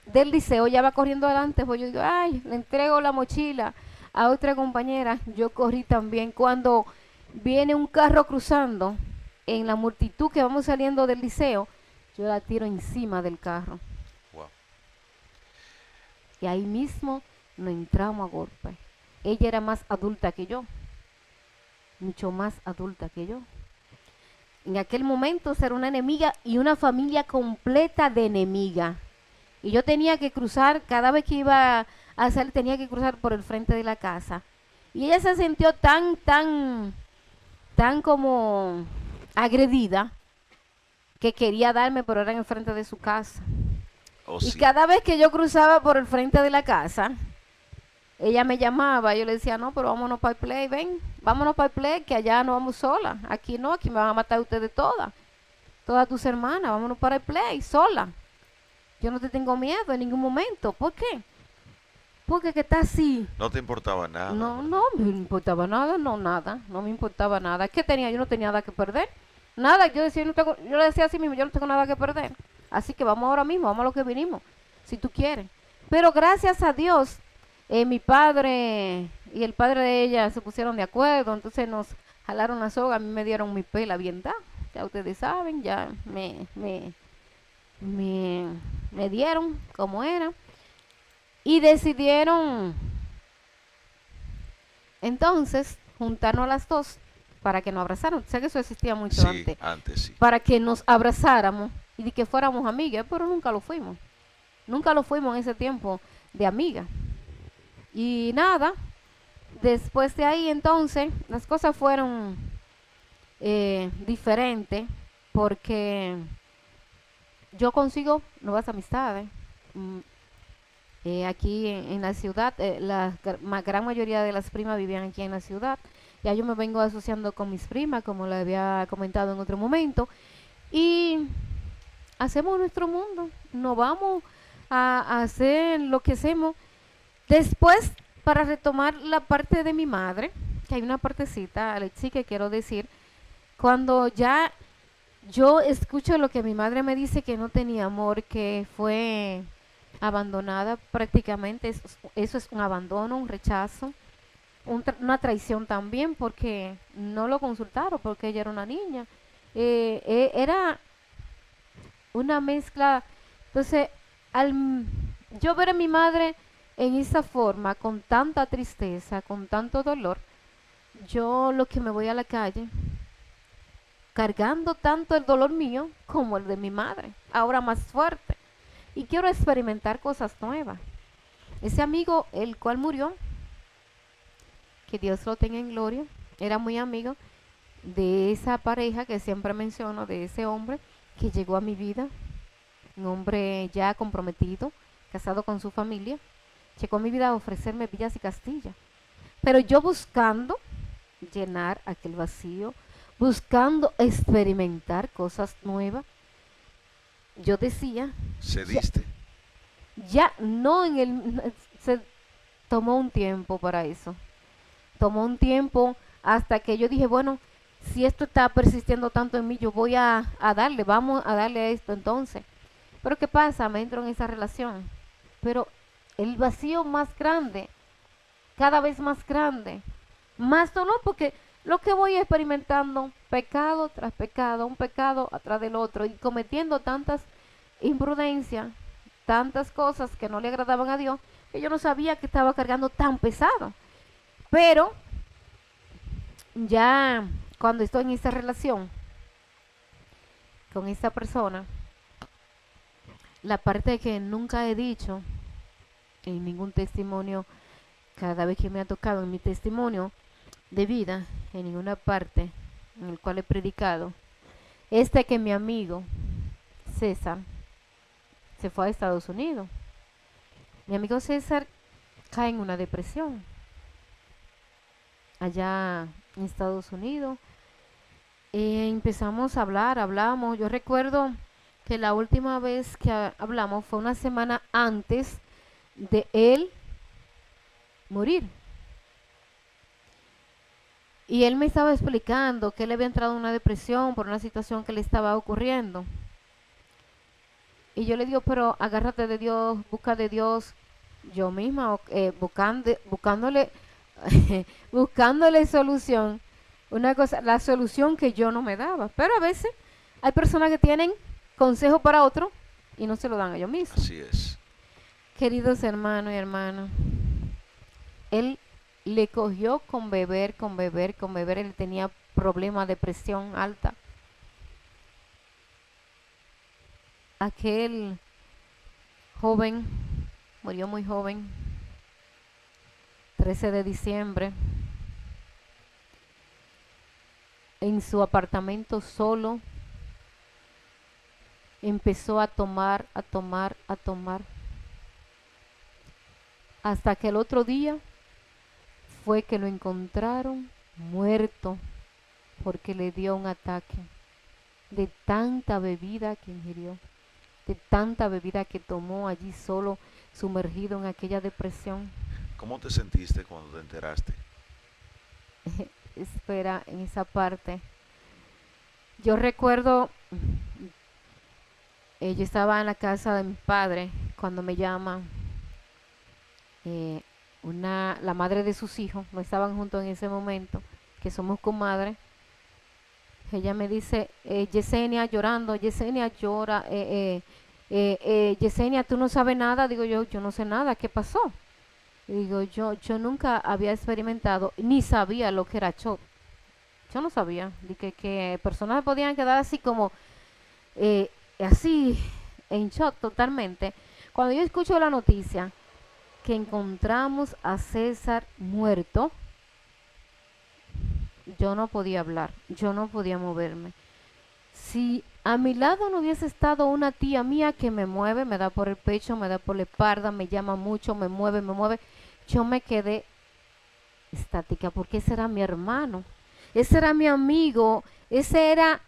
del liceo, ya va corriendo adelante, pues yo digo, ay, le entrego la mochila a otra compañera. Yo corrí también. Cuando viene un carro cruzando en la multitud que vamos saliendo del liceo, yo la tiro encima del carro. Wow. Y ahí mismo nos entramos a golpe. Ella era más adulta que yo, mucho más adulta que yo. En aquel momento era una enemiga y una familia completa de enemiga. Y yo tenía que cruzar, cada vez que iba a hacer, tenía que cruzar por el frente de la casa. Y ella se sintió tan como agredida que quería darme, pero era en el frente de su casa. Oh, Y sí. cada vez que yo cruzaba por el frente de la casa, ella me llamaba, yo le decía, no, pero vámonos para el play, ven, vámonos para el play, que allá no vamos sola, aquí no, aquí me van a matar ustedes todas tus hermanas, vámonos para el play, sola. Yo no te tengo miedo en ningún momento, ¿por qué? Porque que está así. No te importaba nada. No me importaba nada, no me importaba nada. ¿Qué tenía? Yo no tenía nada que perder. Nada, yo le decía así mismo, yo no tengo nada que perder. Así que vamos ahora mismo, vamos a lo que vinimos, si tú quieres. Pero gracias a Dios, mi padre y el padre de ella se pusieron de acuerdo, entonces nos jalaron la soga, a mí me dieron mi pela bien dada, ya ustedes saben, ya me dieron como era. Y decidieron entonces juntarnos a las dos para que nos abrazaran. Sé que eso existía mucho Sí, antes. antes sí. Para que nos abrazáramos y de que fuéramos amigas, pero nunca lo fuimos. Nunca lo fuimos en ese tiempo de amigas. Y nada, después de ahí entonces las cosas fueron diferentes porque yo consigo nuevas amistades. Aquí en la ciudad, la gran mayoría de las primas vivían aquí en la ciudad. Ya yo me vengo asociando con mis primas, como le había comentado en otro momento, y hacemos nuestro mundo, nos vamos a hacer lo que hacemos. Después, para retomar la parte de mi madre, que hay una partecita, Alexi, que quiero decir, cuando ya yo escucho lo que mi madre me dice, que no tenía amor, que fue abandonada prácticamente, eso es un abandono, un rechazo, una traición también, porque no lo consultaron, porque ella era una niña. Era una mezcla. Entonces, al yo ver a mi madre en esa forma, con tanta tristeza, con tanto dolor, yo lo que me voy a la calle, cargando tanto el dolor mío como el de mi madre, ahora más fuerte. Y quiero experimentar cosas nuevas. Ese amigo, el cual murió, que Dios lo tenga en gloria, era muy amigo de esa pareja que siempre menciono, de ese hombre que llegó a mi vida, un hombre ya comprometido, casado con su familia, llegó a mi vida a ofrecerme villas y castillas. Pero yo buscando llenar aquel vacío, buscando experimentar cosas nuevas, yo decía, ¿Cediste? ya no se tomó un tiempo para eso. Tomó un tiempo hasta que yo dije, bueno, si esto está persistiendo tanto en mí, yo voy a darle, vamos a darle a esto entonces. Pero ¿qué pasa? Me entro en esa relación. Pero el vacío más grande, cada vez más grande, más dolor, porque lo que voy experimentando, pecado tras pecado, un pecado atrás del otro, y cometiendo tantas imprudencias, tantas cosas que no le agradaban a Dios, que yo no sabía que estaba cargando tan pesado. Pero ya cuando estoy en esta relación con esta persona, la parte que nunca he dicho en ningún testimonio, cada vez que me ha tocado en mi testimonio de vida, en ninguna parte en el cual he predicado, es de que mi amigo César se fue a Estados Unidos. Mi amigo César cae en una depresión allá en Estados Unidos. Empezamos a hablar, hablamos. Yo recuerdo que la última vez que hablamos fue una semana antes de él morir. Y él me estaba explicando que él había entrado en una depresión por una situación que le estaba ocurriendo. Y yo le digo, pero agárrate de Dios, busca de Dios. Yo misma, buscándole, buscándole solución. Una cosa, la solución que yo no me daba. Pero a veces hay personas que tienen consejo para otro y no se lo dan a ellos mismos. Así es. Queridos hermanos y hermanas, él le cogió con beber, con beber, con beber. Él tenía problemas de presión alta. Aquel joven murió muy joven, 13 de diciembre, en su apartamento solo. Empezó a tomar, a tomar, a tomar, hasta que el otro día fue que lo encontraron muerto porque le dio un ataque de tanta bebida que ingirió, de tanta bebida que tomó allí solo, sumergido en aquella depresión. ¿Cómo te sentiste cuando te enteraste? Espera, en esa parte. Yo recuerdo, yo estaba en la casa de mi padre cuando me llama la madre de sus hijos, no estaban juntos en ese momento, que somos comadres. Ella me dice, Yesenia llorando, Yesenia llora, Yesenia, ¿tú no sabes nada? Digo yo no sé nada, ¿qué pasó? Digo yo nunca había experimentado, ni sabía lo que era shock. Yo no sabía, de que personas podían quedar así como, así, en shock totalmente. Cuando yo escucho la noticia que encontramos a César muerto, yo no podía hablar, yo no podía moverme. Si a mi lado no hubiese estado una tía mía que me mueve, me da por el pecho, me da por la espalda, me llama mucho, me mueve, yo me quedé estática porque ese era mi hermano, ese era mi amigo, ese era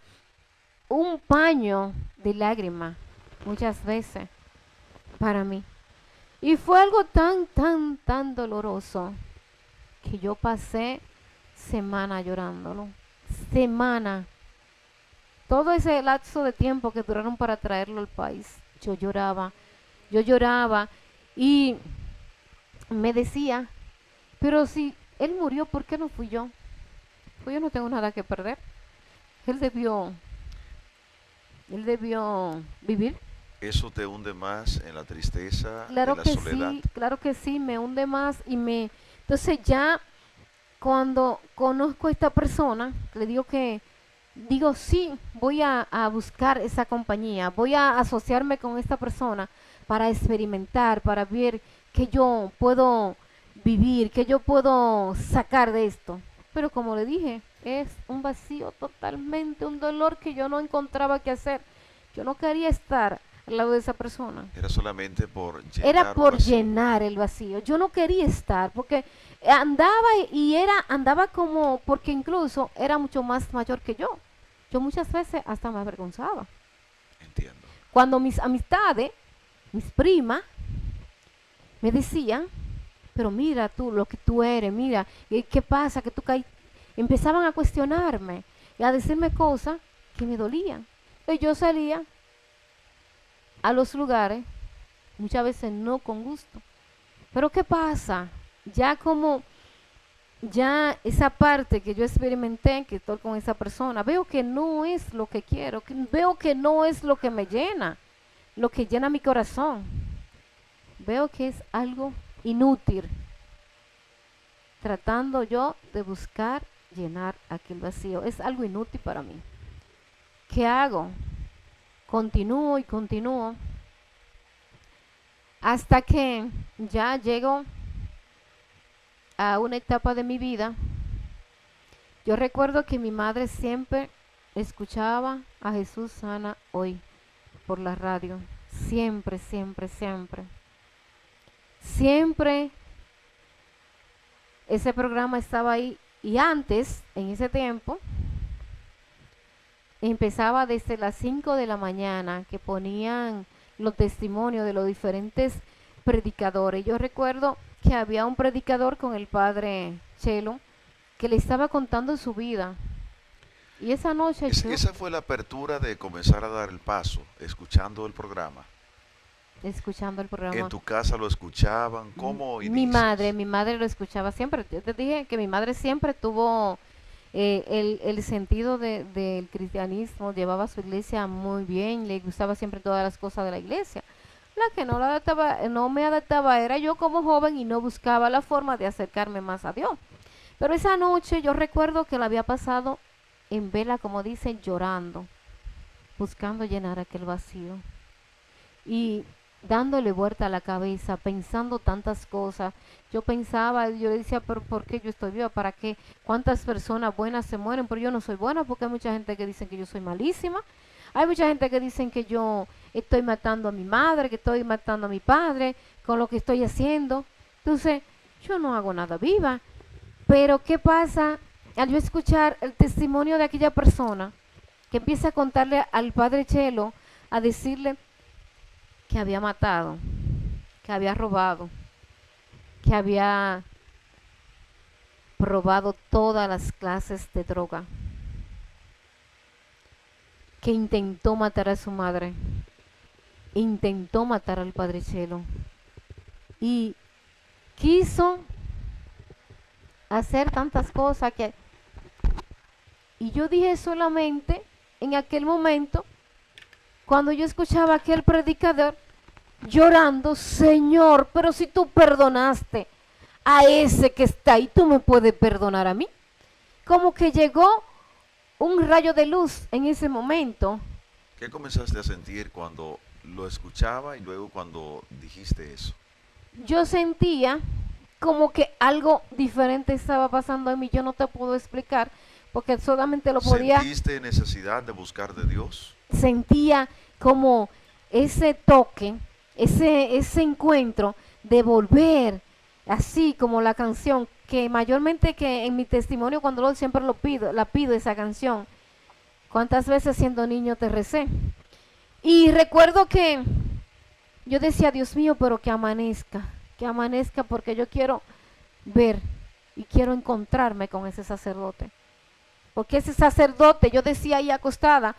un paño de lágrimas muchas veces para mí. Y fue algo tan doloroso que yo pasé semana llorándolo, semana. Todo ese lapso de tiempo que duraron para traerlo al país, yo lloraba y me decía, pero si él murió, ¿por qué no fui yo? Pues yo no tengo nada que perder. Él debió vivir. ¿Eso te hunde más en la tristeza, en Claro la que soledad? sí, claro que sí, me hunde más Entonces ya cuando conozco a esta persona, le digo digo sí, voy a buscar esa compañía, voy a asociarme con esta persona para experimentar, para ver qué yo puedo vivir, qué yo puedo sacar de esto. Pero como le dije, es un vacío totalmente, un dolor que yo no encontraba qué hacer. Yo no quería estar al lado de esa persona. Era solamente por Era llenar un por vacío. llenar el vacío. Yo no quería estar porque andaba como, porque incluso era mucho más mayor que yo. Yo muchas veces hasta me avergonzaba. Entiendo. Cuando mis amistades, mis primas, me decían, pero mira tú, lo que tú eres, mira, ¿qué pasa? Que tú caes. Empezaban a cuestionarme y a decirme cosas que me dolían. Y yo salía a los lugares, muchas veces no con gusto. Pero ¿qué pasa? Ya esa parte que yo experimenté, que estoy con esa persona, veo que no es lo que quiero, veo que no es lo que me llena, lo que llena mi corazón. Veo que es algo inútil, tratando yo de buscar llenar aquel vacío. Es algo inútil para mí. ¿Qué hago? Continúo y continúo hasta que ya llego a una etapa de mi vida. Yo recuerdo que mi madre siempre escuchaba a Jesús sana hoy por la radio, siempre. siempre ese programa estaba ahí. Y antes, en ese tiempo, empezaba desde las 5 de la mañana, que ponían los testimonios de los diferentes predicadores. Yo recuerdo que había un predicador con el padre Chelo que le estaba contando su vida. Y esa noche Esa fue la apertura de comenzar a dar el paso, escuchando el programa. escuchando el En programa. tu casa lo escuchaban, ¿cómo inicias? Mi madre lo escuchaba siempre. Yo te dije que mi madre siempre tuvo el sentido del cristianismo, llevaba a su iglesia muy bien, le gustaba siempre todas las cosas de la iglesia. La que no, la adaptaba, no me adaptaba era yo como joven y no buscaba la forma de acercarme más a Dios. Pero esa noche yo recuerdo que la había pasado en vela, como dicen, llorando, buscando llenar aquel vacío y dándole vuelta a la cabeza, pensando tantas cosas. Yo pensaba, yo le decía, pero ¿por qué yo estoy viva? ¿Para qué? ¿Cuántas personas buenas se mueren? Pero yo no soy buena, porque hay mucha gente que dice que yo soy malísima. Hay mucha gente que dicen que yo estoy matando a mi madre, que estoy matando a mi padre con lo que estoy haciendo. Entonces, yo no hago nada viva. Pero ¿qué pasa al yo escuchar el testimonio de aquella persona que empieza a contarle al padre Chelo, a decirle que había matado, que había robado, que había probado todas las clases de droga, que intentó matar a su madre, intentó matar al padre Chelo y quiso hacer tantas cosas que... Y yo dije solamente en aquel momento, cuando yo escuchaba a aquel predicador llorando, Señor, pero si tú perdonaste a ese que está ahí, tú me puedes perdonar a mí. Como que llegó un rayo de luz en ese momento. ¿Qué comenzaste a sentir cuando lo escuchaba y luego cuando dijiste eso? Yo sentía como que algo diferente estaba pasando en mí. Yo no te puedo explicar porque solamente lo podía... ¿Sentiste necesidad de buscar de Dios? Sentía como ese toque, ese encuentro de volver, así como la canción, que mayormente que en mi testimonio cuando lo siempre lo pido, la pido esa canción. ¿Cuántas veces siendo niño te recé? Y recuerdo que yo decía, Dios mío, pero que amanezca porque yo quiero ver y quiero encontrarme con ese sacerdote. Porque ese sacerdote, yo decía ahí acostada,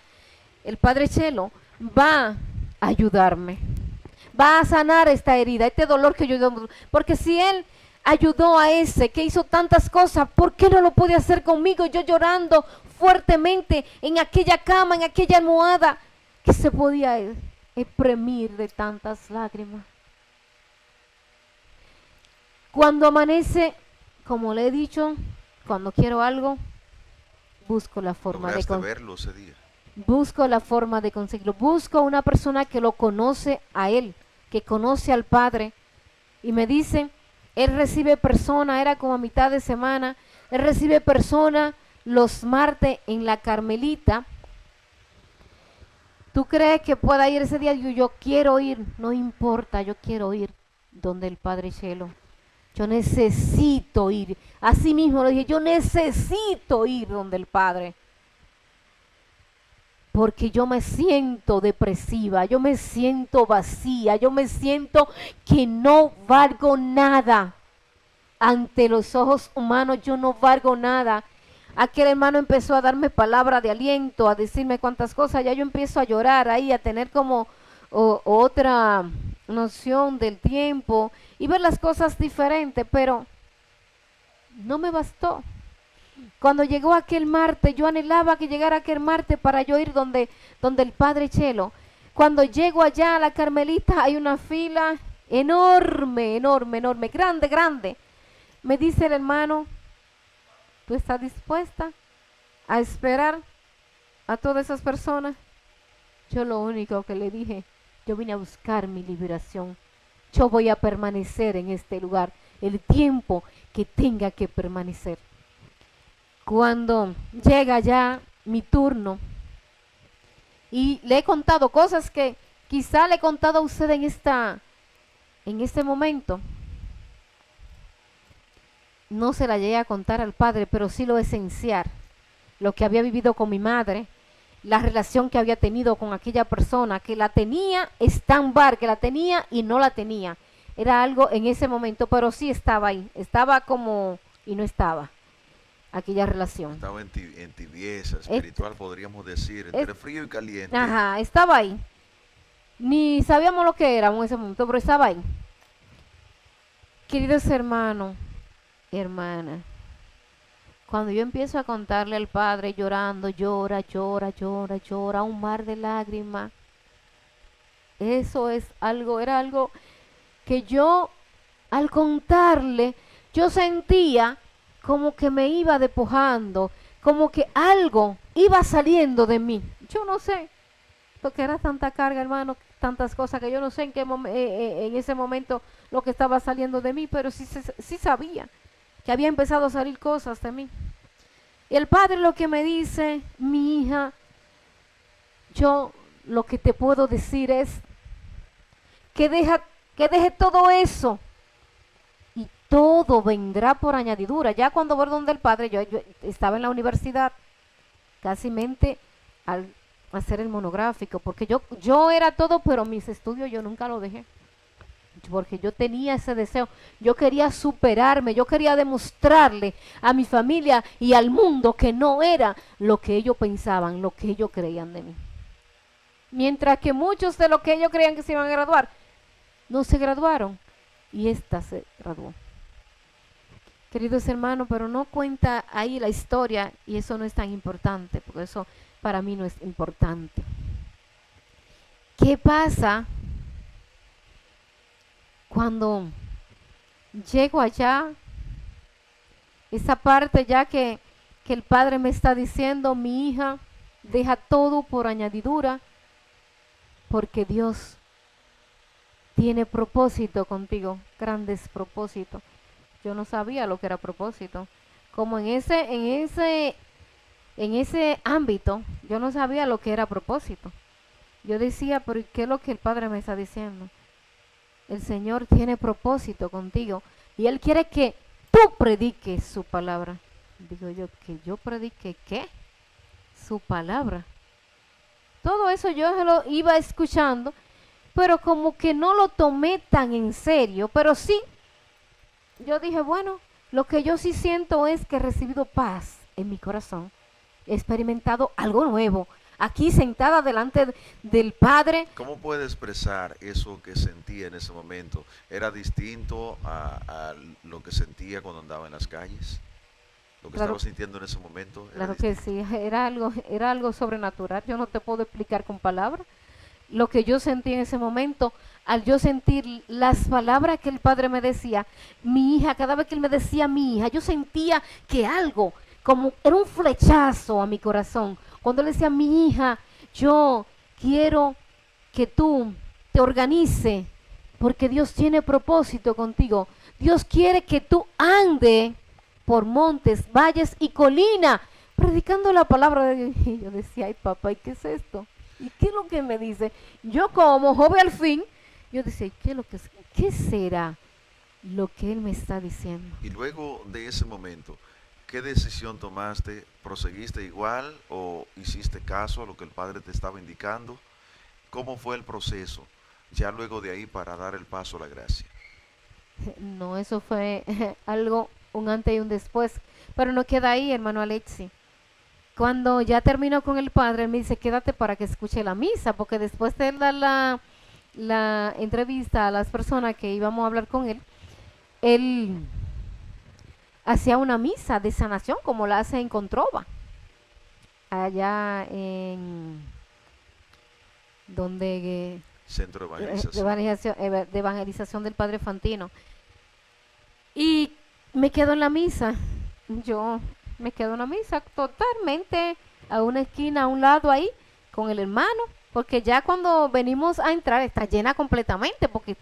el padre Chelo va a ayudarme, va a sanar esta herida, este dolor que yo... Porque si él ayudó a ese que hizo tantas cosas, ¿por qué no lo puede hacer conmigo? Yo llorando fuertemente en aquella cama, en aquella almohada, que se podía exprimir de tantas lágrimas. Cuando amanece, como le he dicho, cuando quiero algo, busco la forma de verlo ese día. Busco la forma de conseguirlo. Busco una persona que lo conoce a él, que conoce al Padre. Y me dice, él recibe personas, era como a mitad de semana, él recibe personas los martes en la Carmelita. ¿Tú crees que pueda ir ese día? Yo quiero ir, no importa, yo quiero ir donde el Padre Chelo. Yo necesito ir. Así mismo lo dije, yo necesito ir donde el Padre. Porque yo me siento depresiva, yo me siento vacía, yo me siento que no valgo nada. Ante los ojos humanos yo no valgo nada. Aquel hermano empezó a darme palabra de aliento, a decirme cuántas cosas, ya yo empiezo a llorar ahí, a tener como otra noción del tiempo y ver las cosas diferentes, pero no me bastó. Cuando llegó aquel martes, yo anhelaba que llegara aquel martes para yo ir donde el padre Chelo. Cuando llego allá a la Carmelita hay una fila enorme, enorme, enorme, grande, grande. Me dice el hermano, ¿tú estás dispuesta a esperar a todas esas personas? Yo lo único que le dije, yo vine a buscar mi liberación. Yo voy a permanecer en este lugar el tiempo que tenga que permanecer. Cuando llega ya mi turno y le he contado cosas que quizá le he contado a usted en este momento, no se la llegué a contar al padre, pero sí lo esencial, lo que había vivido con mi madre, la relación que había tenido con aquella persona, que la tenía stand-by, que la tenía y no la tenía. Era algo en ese momento, pero sí estaba ahí, estaba como y no estaba aquella relación. Estaba en tibieza espiritual, podríamos decir, entre frío y caliente. Ajá, estaba ahí. Ni sabíamos lo que éramos en ese momento, pero estaba ahí. Queridos hermanos, hermanas, cuando yo empiezo a contarle al padre llorando, llora, llora, llora, llora, un mar de lágrimas, eso es algo, era algo que yo, al contarle, yo sentía como que me iba despojando, como que algo iba saliendo de mí. Yo no sé, porque era tanta carga, hermano, tantas cosas que yo no sé en qué en ese momento lo que estaba saliendo de mí, pero sí sabía que había empezado a salir cosas de mí. Y el padre lo que me dice, mi hija, yo lo que te puedo decir es que deje todo eso y todo vendrá por añadidura. Ya cuando voy donde el padre, yo estaba en la universidad, casi mente al hacer el monográfico, porque yo era todo, pero mis estudios yo nunca lo dejé, porque yo tenía ese deseo, yo quería superarme, yo quería demostrarle a mi familia y al mundo que no era lo que ellos pensaban, lo que ellos creían de mí. Mientras que muchos de los que ellos creían que se iban a graduar, no se graduaron, y esta se graduó. Queridos hermanos, pero no cuenta ahí la historia, y eso no es tan importante, porque eso para mí no es importante. ¿Qué pasa cuando llego allá? Esa parte ya que el padre me está diciendo, mi hija, deja todo por añadidura, porque Dios tiene propósito contigo, grandes propósitos. Yo no sabía lo que era propósito. Como en ese ámbito, yo no sabía lo que era propósito. Yo decía, pero ¿qué es lo que el Padre me está diciendo? El Señor tiene propósito contigo y Él quiere que tú prediques su palabra. Digo yo, ¿que yo predique qué? Su palabra. Todo eso yo lo iba escuchando, pero como que no lo tomé tan en serio, pero sí, yo dije, bueno, lo que yo sí siento es que he recibido paz en mi corazón, he experimentado algo nuevo, aquí sentada delante del Padre. ¿Cómo puede expresar eso que sentía en ese momento? ¿Era distinto a lo que sentía cuando andaba en las calles? ¿Lo que estaba sintiendo en ese momento? Claro que sí, era algo sobrenatural, yo no te puedo explicar con palabras. Lo que yo sentí en ese momento, al yo sentir las palabras que el Padre me decía, mi hija, cada vez que Él me decía mi hija, yo sentía que algo, como era un flechazo a mi corazón. Cuando Él decía mi hija, yo quiero que tú te organices, porque Dios tiene propósito contigo. Dios quiere que tú andes por montes, valles y colinas, predicando la palabra de Dios. Y yo decía, ay papá, ¿y qué es esto? ¿Y qué es lo que me dice? Yo como joven al fin, yo decía, ¿qué será lo que Él me está diciendo? Y luego de ese momento, ¿qué decisión tomaste? ¿Proseguiste igual o hiciste caso a lo que el Padre te estaba indicando? ¿Cómo fue el proceso ya luego de ahí para dar el paso a la gracia? No, eso fue algo, un antes y un después. Pero no queda ahí, hermano Alexi. Cuando ya terminó con el Padre, él me dice, quédate para que escuche la misa, porque después de dar la entrevista a las personas que íbamos a hablar con él hacía una misa de sanación, como la hace en Controva, allá en donde Centro de evangelización del Padre Fantino. Y me quedo en la misa, yo me quedo en la misa totalmente a una esquina, a un lado ahí, con el hermano, porque ya cuando venimos a entrar está llena completamente, porque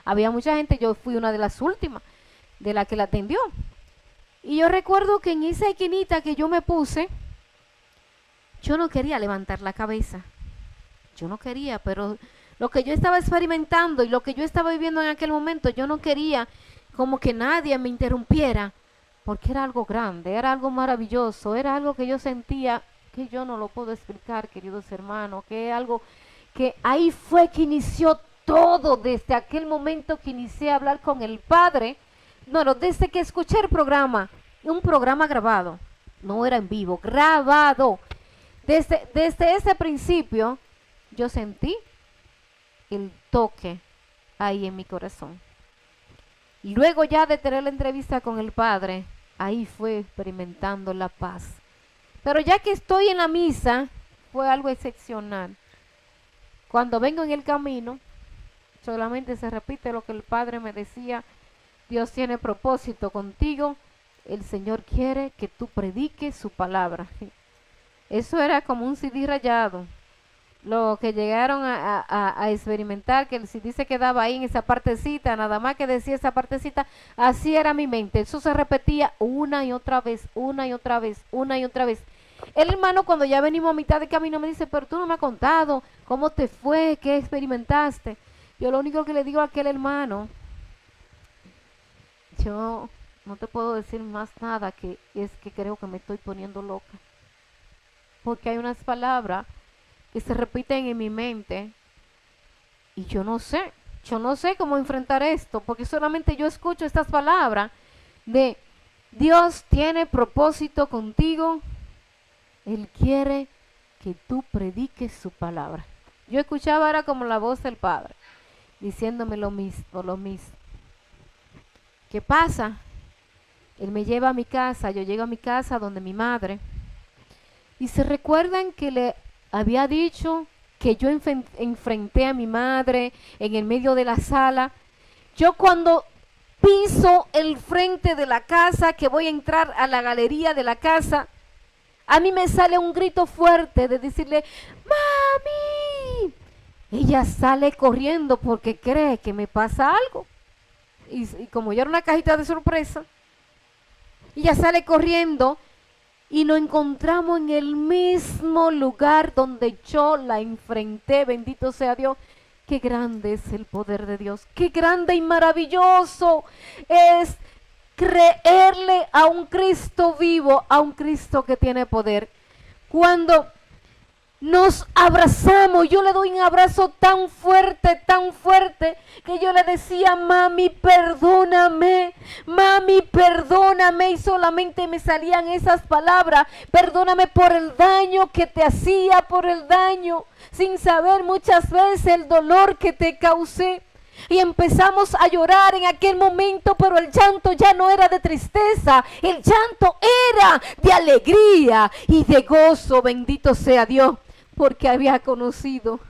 había mucha gente, yo fui una de las últimas, de la que la atendió. Y yo recuerdo que en esa esquinita que yo me puse, yo no quería levantar la cabeza, yo no quería, pero lo que yo estaba experimentando y lo que yo estaba viviendo en aquel momento, yo no quería como que nadie me interrumpiera porque era algo grande, era algo maravilloso, era algo que yo sentía que yo no lo puedo explicar, queridos hermanos, que es algo que ahí fue que inició todo, desde aquel momento que inicié a hablar con el Padre. Bueno, desde que escuché el programa, un programa grabado, no era en vivo, grabado. Desde ese principio, yo sentí el toque ahí en mi corazón. Luego ya de tener la entrevista con el Padre, ahí fue experimentando la paz. Pero ya que estoy en la misa, fue algo excepcional. Cuando vengo en el camino, solamente se repite lo que el Padre me decía: Dios tiene propósito contigo, el Señor quiere que tú prediques su palabra. Eso era como un CD rayado. Lo que llegaron a experimentar, que el CD se quedaba ahí en esa partecita, nada más que decía esa partecita, así era mi mente. Eso se repetía una y otra vez, una y otra vez, una y otra vez. El hermano, cuando ya venimos a mitad de camino, me dice: pero tú no me has contado cómo te fue, qué experimentaste. Yo lo único que le digo a aquel hermano, yo no te puedo decir más nada, que es que creo que me estoy poniendo loca. Porque hay unas palabras que se repiten en mi mente y yo no sé cómo enfrentar esto, porque solamente yo escucho estas palabras de Dios tiene propósito contigo, Él quiere que tú prediques su palabra. Yo escuchaba, era como la voz del Padre diciéndome lo mismo. ¿Qué pasa? Él me lleva a mi casa, yo llego a mi casa donde mi madre, y se recuerdan que le había dicho que yo enfrenté a mi madre en el medio de la sala. Yo cuando piso el frente de la casa, que voy a entrar a la galería de la casa, a mí me sale un grito fuerte de decirle: ¡Mami! Ella sale corriendo porque cree que me pasa algo. Y como yo era una cajita de sorpresa, ella sale corriendo y nos encontramos en el mismo lugar donde yo la enfrenté. Bendito sea Dios. Qué grande es el poder de Dios. Qué grande y maravilloso es creerle a un Cristo vivo, a un Cristo que tiene poder. Cuando nos abrazamos, yo le doy un abrazo tan fuerte, que yo le decía: mami, perdóname, y solamente me salían esas palabras: perdóname por el daño que te hacía, por el daño, sin saber muchas veces el dolor que te causé. Y empezamos a llorar en aquel momento, pero el llanto ya no era de tristeza, el llanto era de alegría y de gozo. Bendito sea Dios, porque había conocido,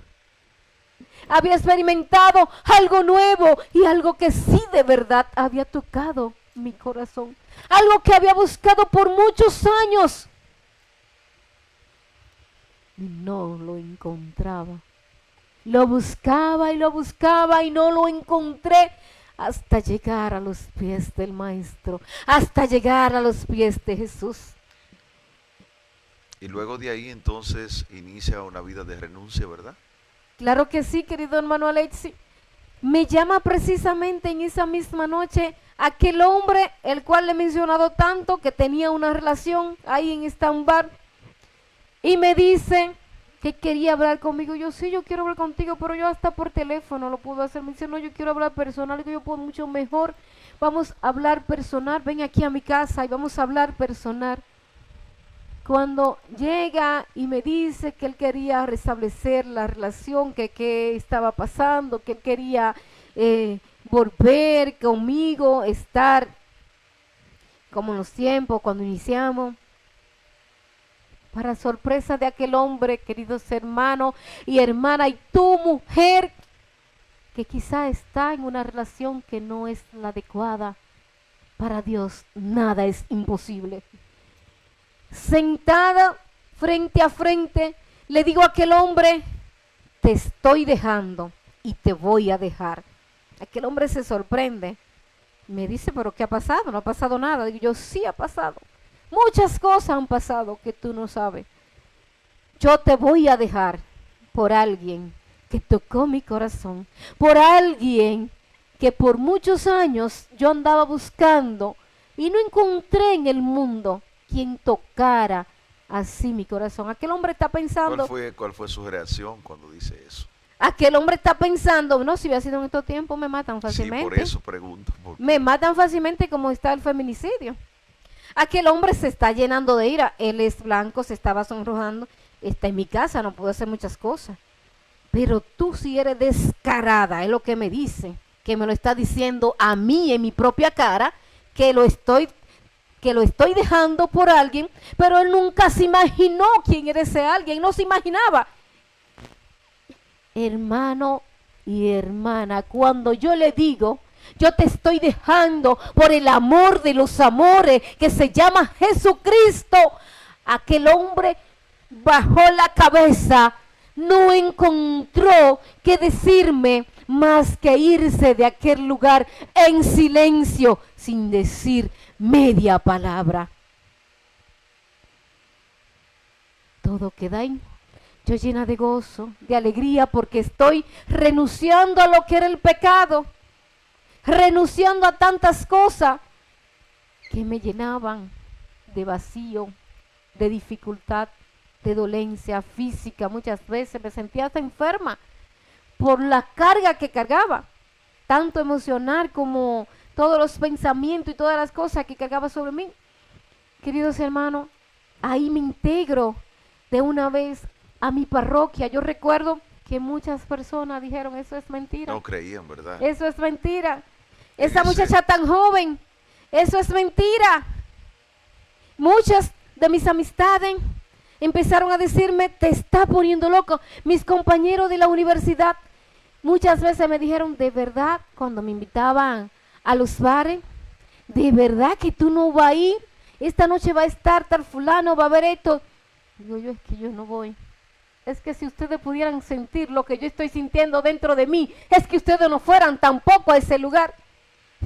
había experimentado algo nuevo y algo que sí de verdad había tocado mi corazón, algo que había buscado por muchos años y no lo encontraba. Lo buscaba y no lo encontré, hasta llegar a los pies del Maestro, hasta llegar a los pies de Jesús. Y luego de ahí entonces inicia una vida de renuncia, ¿verdad? Claro que sí, querido hermano Alexi. Me llama precisamente en esa misma noche aquel hombre, el cual le he mencionado tanto, que tenía una relación ahí en stand-bar, y me dice que quería hablar conmigo. Yo: sí, yo quiero hablar contigo, pero yo hasta por teléfono lo puedo hacer. Me dice: no, yo quiero hablar personal. Digo: yo puedo mucho mejor, vamos a hablar personal, ven aquí a mi casa y vamos a hablar personal. Cuando llega y me dice que él quería restablecer la relación, que estaba pasando, que él quería volver conmigo, estar como en los tiempos cuando iniciamos. Para sorpresa de aquel hombre, queridos hermanos y hermanas, y tu mujer, que quizá está en una relación que no es la adecuada, para Dios nada es imposible. Sentada frente a frente, le digo a aquel hombre: te estoy dejando y te voy a dejar. Aquel hombre se sorprende, me dice: pero ¿qué ha pasado? No ha pasado nada. Digo yo: sí ha pasado. Muchas cosas han pasado que tú no sabes. Yo te voy a dejar por alguien que tocó mi corazón, por alguien que por muchos años yo andaba buscando y no encontré en el mundo quien tocara así mi corazón. Aquel hombre está pensando, ¿Cuál fue su reacción cuando dice eso? aquel hombre está pensando, no, si hubiera sido en estos tiempos me matan Sí, fácilmente. por eso pregunto. Me matan fácilmente como está el feminicidio. Aquel hombre se está llenando de ira, él es blanco, se estaba sonrojando, está en mi casa, no puedo hacer muchas cosas. Pero tú si eres descarada, es lo que me dice, que me lo está diciendo a mí en mi propia cara, que lo estoy dejando por alguien, pero él nunca se imaginó quién era ese alguien, no se imaginaba. Hermano y hermana, cuando yo le digo, yo te estoy dejando por el amor de los amores que se llama Jesucristo, aquel hombre bajó la cabeza, no encontró que decirme más que irse de aquel lugar en silencio, sin decir media palabra. Todo queda ahí. Yo llena de gozo, de alegría, porque estoy renunciando a lo que era el pecado, renunciando a tantas cosas que me llenaban de vacío, de dificultad, de dolencia física. Muchas veces me sentía hasta enferma por la carga que cargaba, tanto emocional como todos los pensamientos y todas las cosas que cargaba sobre mí. Queridos hermanos, ahí me integro de una vez a mi parroquia. Yo recuerdo que muchas personas dijeron, eso es mentira. No creían, ¿verdad? Eso es mentira. Esa muchacha tan joven, eso es mentira. Muchas de mis amistades empezaron a decirme, te está poniendo loco. Mis compañeros de la universidad muchas veces me dijeron, de verdad, cuando me invitaban a los bares, de verdad que tú no vas a ir, esta noche va a estar tal fulano, va a haber esto. Digo yo, es que yo no voy. Es que si ustedes pudieran sentir lo que yo estoy sintiendo dentro de mí, es que ustedes no fueran tampoco a ese lugar.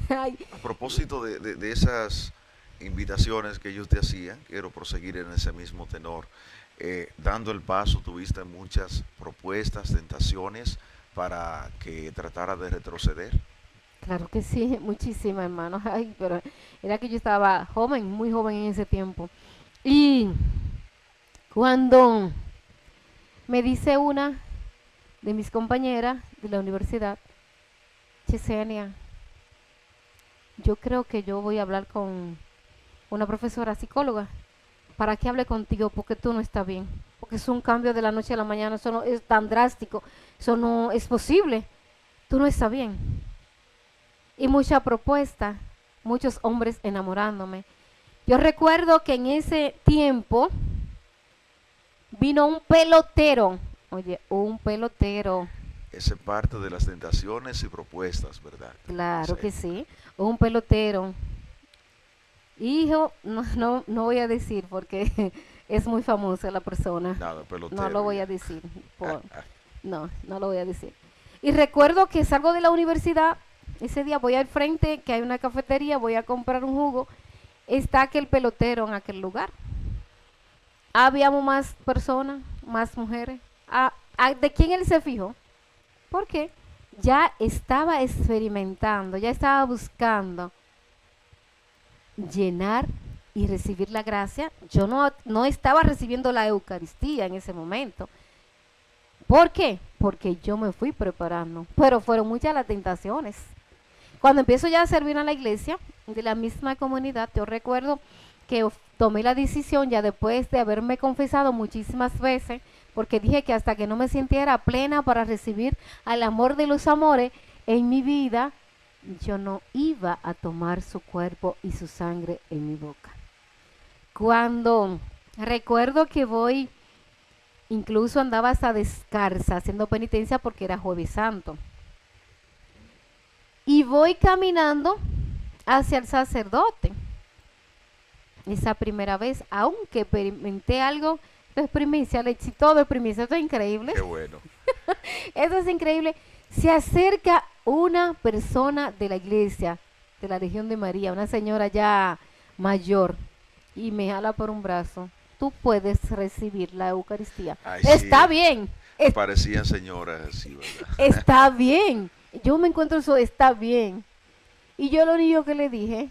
Ay. A propósito de esas invitaciones que ellos te hacían, quiero proseguir en ese mismo tenor. Dando el paso, tuviste muchas propuestas, tentaciones para que tratara de retroceder. Claro que sí, muchísimas, hermano. Ay, pero era que yo estaba joven, muy joven en ese tiempo. Y cuando me dice una de mis compañeras de la universidad, Chesenia, yo creo que yo voy a hablar con una profesora psicóloga para que hable contigo, porque tú no estás bien, porque es un cambio de la noche a la mañana, eso no es tan drástico, eso no es posible, tú no estás bien. Y mucha propuesta, muchos hombres enamorándome. Yo recuerdo que en ese tiempo vino un pelotero, oye, un pelotero. Esa es parte de las tentaciones y propuestas, ¿verdad? Claro que sí, un pelotero. Hijo, no voy a decir porque es muy famosa la persona. Nada, pelotero. No lo voy a decir. No lo voy a decir. Y recuerdo que salgo de la universidad, ese día voy al frente, que hay una cafetería, voy a comprar un jugo. Está aquel pelotero en aquel lugar. Habíamos más personas, más mujeres. ¿De quién él se fijó? Porque ya estaba experimentando, ya estaba buscando llenar y recibir la gracia. Yo no estaba recibiendo la Eucaristía en ese momento. ¿Por qué? Porque yo me fui preparando, pero fueron muchas las tentaciones. Cuando empiezo ya a servir a la iglesia de la misma comunidad, yo recuerdo que tomé la decisión ya después de haberme confesado muchísimas veces, porque dije que hasta que no me sintiera plena para recibir al amor de los amores en mi vida, yo no iba a tomar su cuerpo y su sangre en mi boca. Cuando recuerdo que voy, incluso andaba hasta descalza haciendo penitencia porque era Jueves Santo. Y voy caminando hacia el sacerdote. Esa primera vez, aunque experimenté algo de primicia, el éxito de primicia, eso es increíble. Qué bueno. Eso es increíble. Se acerca una persona de la iglesia, de la Legión de María, una señora ya mayor, y me jala por un brazo. Tú puedes recibir la Eucaristía. Ay, está sí. Bien. Parecían señoras así, ¿verdad? Está bien. Yo me encuentro eso, está bien. Y yo lo único que le dije,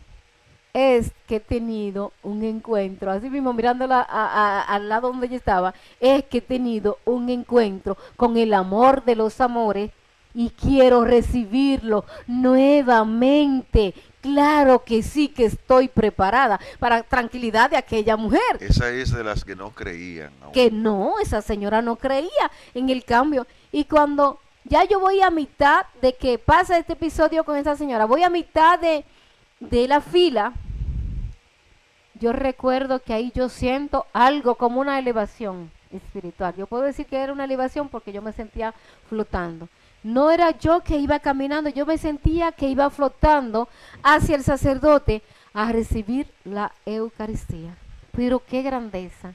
es que he tenido un encuentro, así mismo mirándola al lado donde yo estaba, es que he tenido un encuentro con el amor de los amores y quiero recibirlo nuevamente. Claro que sí, que estoy preparada para tranquilidad de aquella mujer. Esa es de las que no creían Que aún. no, esa señora no creía en el cambio. Y cuando ya yo voy a mitad de que pasa este episodio con esa señora, voy a mitad de la fila, yo recuerdo que ahí yo siento algo como una elevación espiritual. Yo puedo decir que era una elevación porque yo me sentía flotando. No era yo que iba caminando, yo me sentía que iba flotando hacia el sacerdote a recibir la Eucaristía. Pero qué grandeza,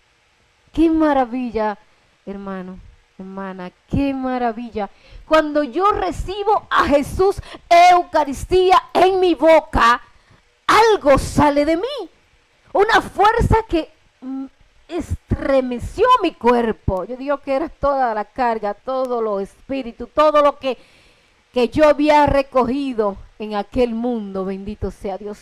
qué maravilla, hermano, hermana, qué maravilla. Cuando yo recibo a Jesús Eucaristía en mi boca, algo sale de mí. Una fuerza que estremeció mi cuerpo. Yo digo que era toda la carga, todo lo espíritu, todo lo que yo había recogido en aquel mundo, bendito sea Dios.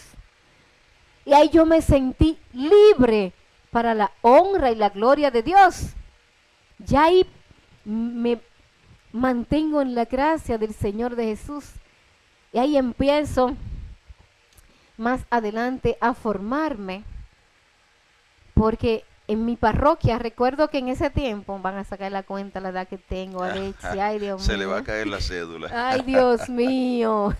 Y ahí yo me sentí libre para la honra y la gloria de Dios. Ya ahí me mantengo en la gracia del Señor de Jesús. Y ahí empiezo más adelante a formarme. Porque en mi parroquia, recuerdo que en ese tiempo, van a sacar la cuenta la edad que tengo, Alexia, ay Dios mío. Se le va a caer la cédula. Ay Dios mío.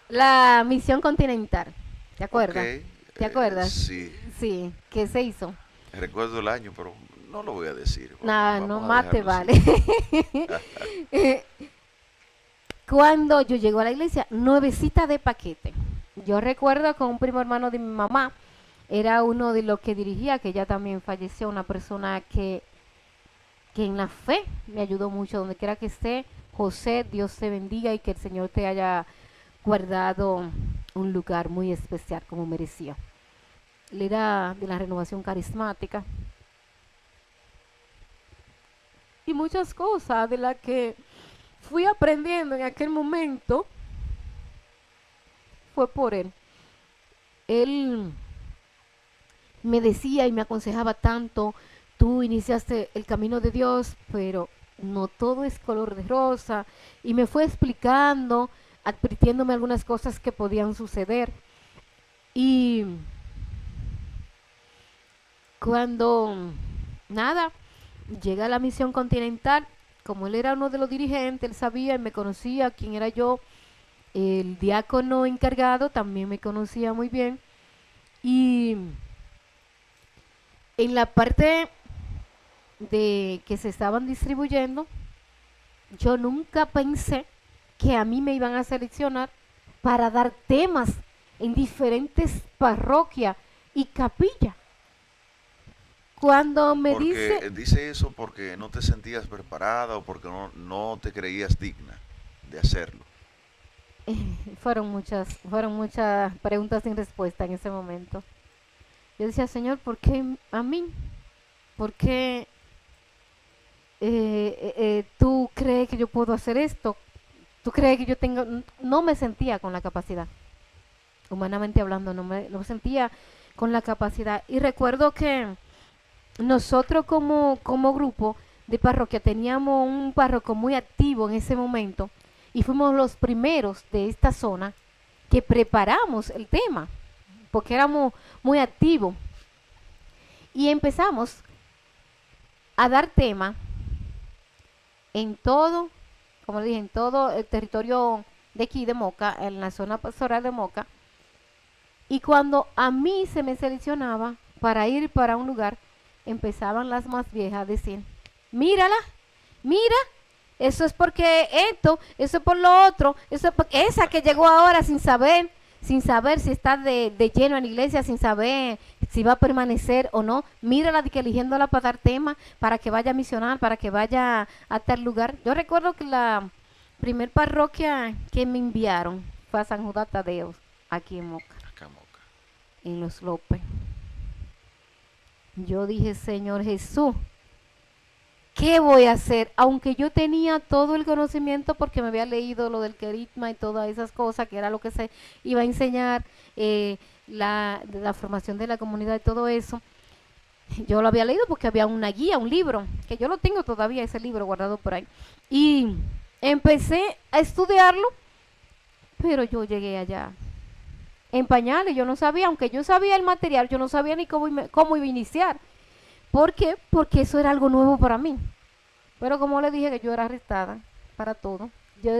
La misión continental, ¿te acuerdas? Ok, ¿Te acuerdas? sí, Sí, ¿qué se hizo? recuerdo el año, pero no lo voy a decir. Nada, no Vamos a más te dejarlo vale. así. Cuando yo llego a la iglesia, nuevecita de paquete. Yo recuerdo con un primo hermano de mi mamá, era uno de los que dirigía, que ya también falleció, una persona que en la fe me ayudó mucho, donde quiera que esté. José, Dios te bendiga y que el Señor te haya guardado un lugar muy especial como merecía. Él era de la renovación carismática. Y muchas cosas de las que fui aprendiendo en aquel momento fue por él. Él me decía y me aconsejaba tanto, tú iniciaste el camino de Dios, pero no todo es color de rosa. Y me fue explicando, advirtiéndome algunas cosas que podían suceder. Y cuando, nada, llega a la misión continental, como él era uno de los dirigentes, él sabía y me conocía quién era yo. El diácono encargado también me conocía muy bien. Y en la parte de que se estaban distribuyendo, yo nunca pensé que a mí me iban a seleccionar para dar temas en diferentes parroquias y capillas. Cuando me Porque dice eso porque no te sentías preparada o porque no te creías digna de hacerlo. fueron muchas preguntas sin respuesta en ese momento. Yo decía, Señor, ¿por qué a mí? ¿Por qué tú crees que yo puedo hacer esto? ¿Tú crees que yo tengo? No me sentía con la capacidad. Humanamente hablando, no sentía con la capacidad. Y recuerdo que nosotros como grupo de parroquia teníamos un párroco muy activo en ese momento y fuimos los primeros de esta zona que preparamos el tema, porque éramos muy activos. Y empezamos a dar tema en todo, como le dije, en todo el territorio de aquí de Moca, en la zona pastoral de Moca. Y cuando a mí se me seleccionaba para ir para un lugar, empezaban las más viejas a decir, mírala, mira, eso es porque esto, eso es por lo otro, eso es porque esa que llegó ahora sin saber si está de lleno en la iglesia, sin saber si va a permanecer o no, mírala de que eligiéndola para dar tema, para que vaya a misionar, para que vaya a tal lugar. Yo recuerdo que la primer parroquia que me enviaron fue a San Judas Tadeo, aquí en Moca, Acá, Moca. en Los López. Yo dije, Señor Jesús, ¿qué voy a hacer? Aunque yo tenía todo el conocimiento porque me había leído lo del queritma y todas esas cosas, que era lo que se iba a enseñar, la formación de la comunidad y todo eso. Yo lo había leído porque había una guía, un libro, que yo lo tengo todavía, ese libro guardado por ahí. Y empecé a estudiarlo, pero yo llegué allá en pañales, yo no sabía, aunque yo sabía el material, yo no sabía ni cómo iba a iniciar. ¿Por qué? Porque eso era algo nuevo para mí. Pero como le dije que yo era arrestada para todo, yo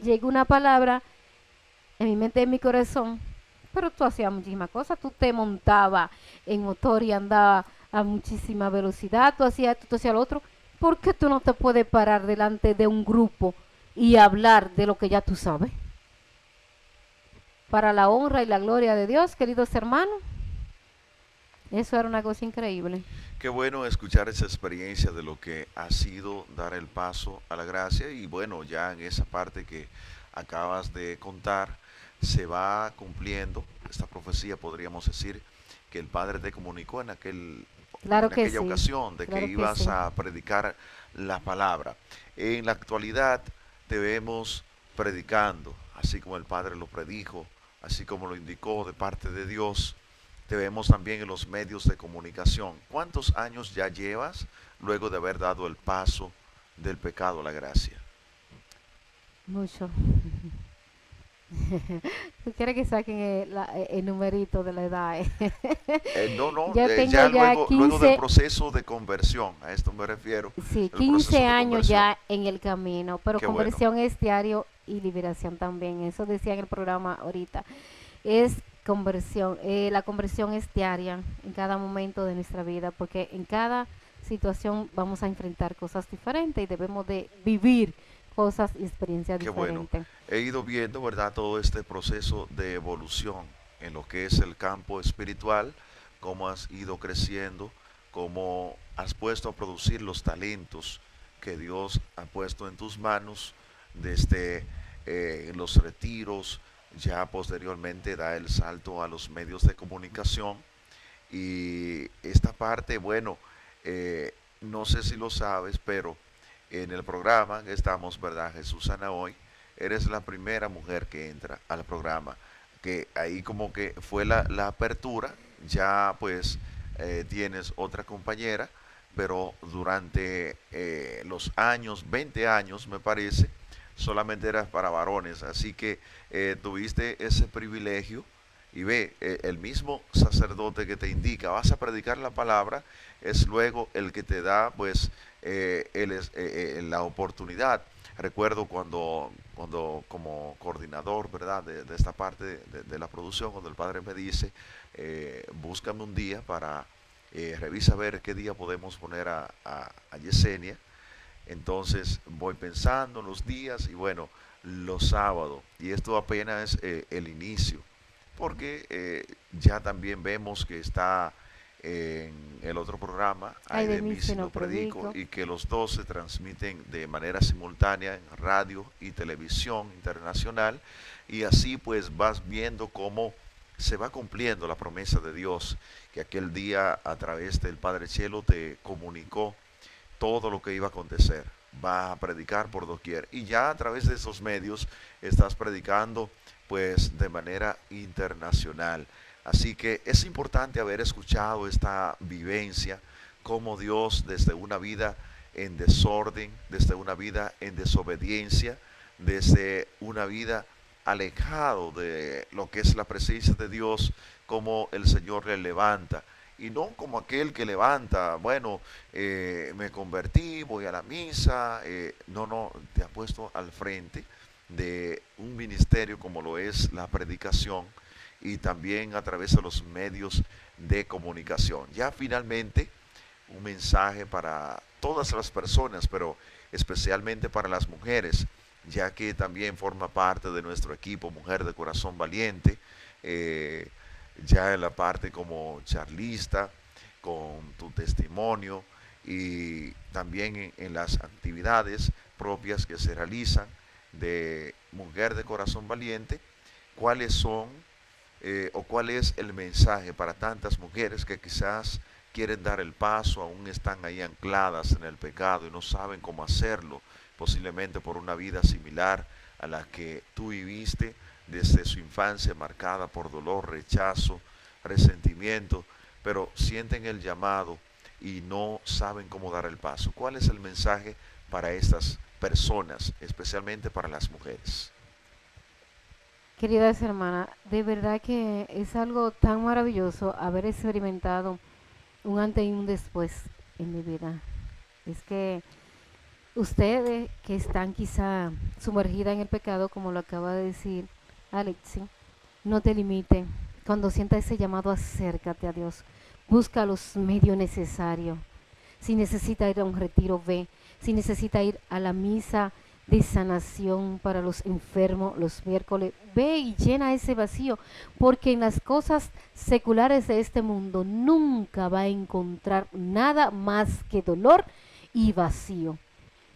llegué una palabra en mi mente y en mi corazón, pero tú hacías muchísimas cosas, tú te montabas en motor y andabas a muchísima velocidad, tú hacías esto, tú hacías lo otro. ¿Por qué tú no te puedes parar delante de un grupo y hablar de lo que ya tú sabes? Para la honra y la gloria de Dios, queridos hermanos, eso era una cosa increíble. Qué bueno escuchar esa experiencia de lo que ha sido dar el paso a la gracia y bueno, ya en esa parte que acabas de contar, se va cumpliendo esta profecía, podríamos decir, que el Padre te comunicó Claro en que aquella sí, ocasión de que claro que ibas sí. a predicar la palabra. En la actualidad te vemos predicando, así como el Padre lo predijo, así como lo indicó de parte de Dios. Te vemos también en los medios de comunicación. ¿Cuántos años ya llevas luego de haber dado el paso del pecado a la gracia? Mucho. ¿Tú quieres que saquen el numerito de la edad? No, no, Yo tengo ya ya luego del 15, proceso de conversión, a esto me refiero, sí, el 15 proceso de años conversión. ya en el camino, pero Qué bueno, conversión es diario y liberación también. Eso decía en el programa ahorita. Es conversión, la conversión es diaria en cada momento de nuestra vida, porque en cada situación vamos a enfrentar cosas diferentes y debemos de vivir cosas y experiencias qué bueno. diferentes. He ido viendo, ¿verdad?, todo este proceso de evolución en lo que es el campo espiritual, cómo has ido creciendo, cómo has puesto a producir los talentos que Dios ha puesto en tus manos desde los retiros, ya posteriormente da el salto a los medios de comunicación y esta parte, bueno, no sé si lo sabes, pero en el programa que estamos, ¿verdad? Jesús Sana Hoy, eres la primera mujer que entra al programa, que ahí como que fue la apertura, ya pues tienes otra compañera, pero durante los años, 20 años me parece, solamente eras para varones, así que tuviste ese privilegio y ve, el mismo sacerdote que te indica, vas a predicar la palabra, es luego el que te da pues la oportunidad. Recuerdo cuando como coordinador, ¿verdad? De esta parte de la producción, cuando el padre me dice, búscame un día para, revisa a ver qué día podemos poner a Yesenia. Entonces voy pensando en los días y bueno, los sábados. Y esto apenas es el inicio, porque ya también vemos que está en el otro programa, Ay, Ay de de mí mí si si no no predico, predico. y que los dos se transmiten de manera simultánea en radio y televisión internacional, y así pues vas viendo cómo se va cumpliendo la promesa de Dios, que aquel día a través del Padre Cielo te comunicó todo lo que iba a acontecer. Va a predicar por doquier. Y ya a través de esos medios estás predicando pues de manera internacional. Así que es importante haber escuchado esta vivencia, cómo Dios desde una vida en desorden, desde una vida en desobediencia, desde una vida alejado de lo que es la presencia de Dios, como el Señor le levanta y no como aquel que levanta, bueno, me convertí, voy a la misa, no, no, te ha puesto al frente de un ministerio como lo es la predicación y también a través de los medios de comunicación. Ya finalmente, un mensaje para todas las personas, pero especialmente para las mujeres, ya que también forma parte de nuestro equipo Mujer de Corazón Valiente. eh, ya en la parte como charlista, con tu testimonio y también en las actividades propias que se realizan de Mujer de Corazón Valiente, cuáles son o cuál es el mensaje para tantas mujeres que quizás quieren dar el paso, aún están ahí ancladas en el pecado y no saben cómo hacerlo, posiblemente por una vida similar a la que tú viviste desde su infancia, marcada por dolor, rechazo, resentimiento, pero sienten el llamado y no saben cómo dar el paso. ¿Cuál es el mensaje para estas personas, especialmente para las mujeres? Queridas hermanas, de verdad que es algo tan maravilloso haber experimentado un antes y un después en mi vida. Es que ustedes que están quizá sumergidas en el pecado, como lo acaba de decir Alexi, no te limite. Cuando sientas ese llamado, acércate a Dios. Busca los medios necesarios. Si necesita ir a un retiro, ve. Si necesita ir a la misa de sanación para los enfermos los miércoles, ve y llena ese vacío, porque en las cosas seculares de este mundo nunca va a encontrar nada más que dolor y vacío.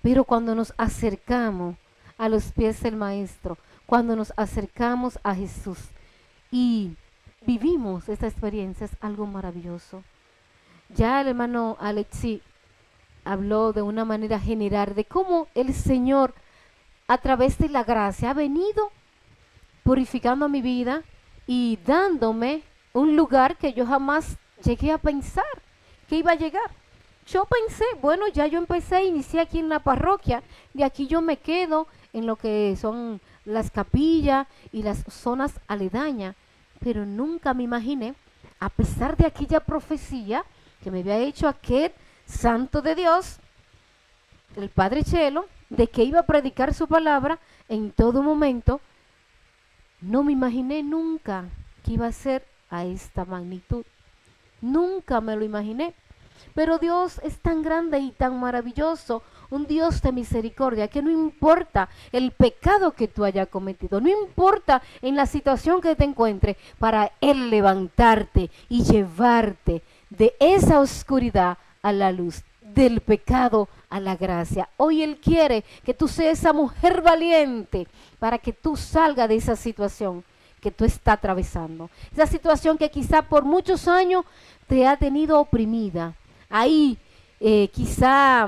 Pero cuando nos acercamos a los pies del Maestro, cuando nos acercamos a Jesús y vivimos esta experiencia, es algo maravilloso. Ya el hermano Alexi habló de una manera general de cómo el Señor, a través de la gracia, ha venido purificando mi vida y dándome un lugar que yo jamás llegué a pensar que iba a llegar. Yo pensé, bueno, ya yo empecé, inicié aquí en la parroquia, de aquí yo me quedo en lo que son las capillas y las zonas aledañas, pero nunca me imaginé, a pesar de aquella profecía que me había hecho aquel santo de Dios, el Padre Chelo, de que iba a predicar su palabra en todo momento, no me imaginé nunca que iba a ser a esta magnitud. Nunca me lo imaginé. Pero Dios es tan grande y tan maravilloso, un Dios de misericordia, que no importa el pecado que tú hayas cometido, no importa en la situación que te encuentres, para Él levantarte y llevarte de esa oscuridad a la luz, del pecado a la gracia. Hoy Él quiere que tú seas esa mujer valiente para que tú salgas de esa situación que tú estás atravesando. Esa situación que quizá por muchos años te ha tenido oprimida. Ahí quizá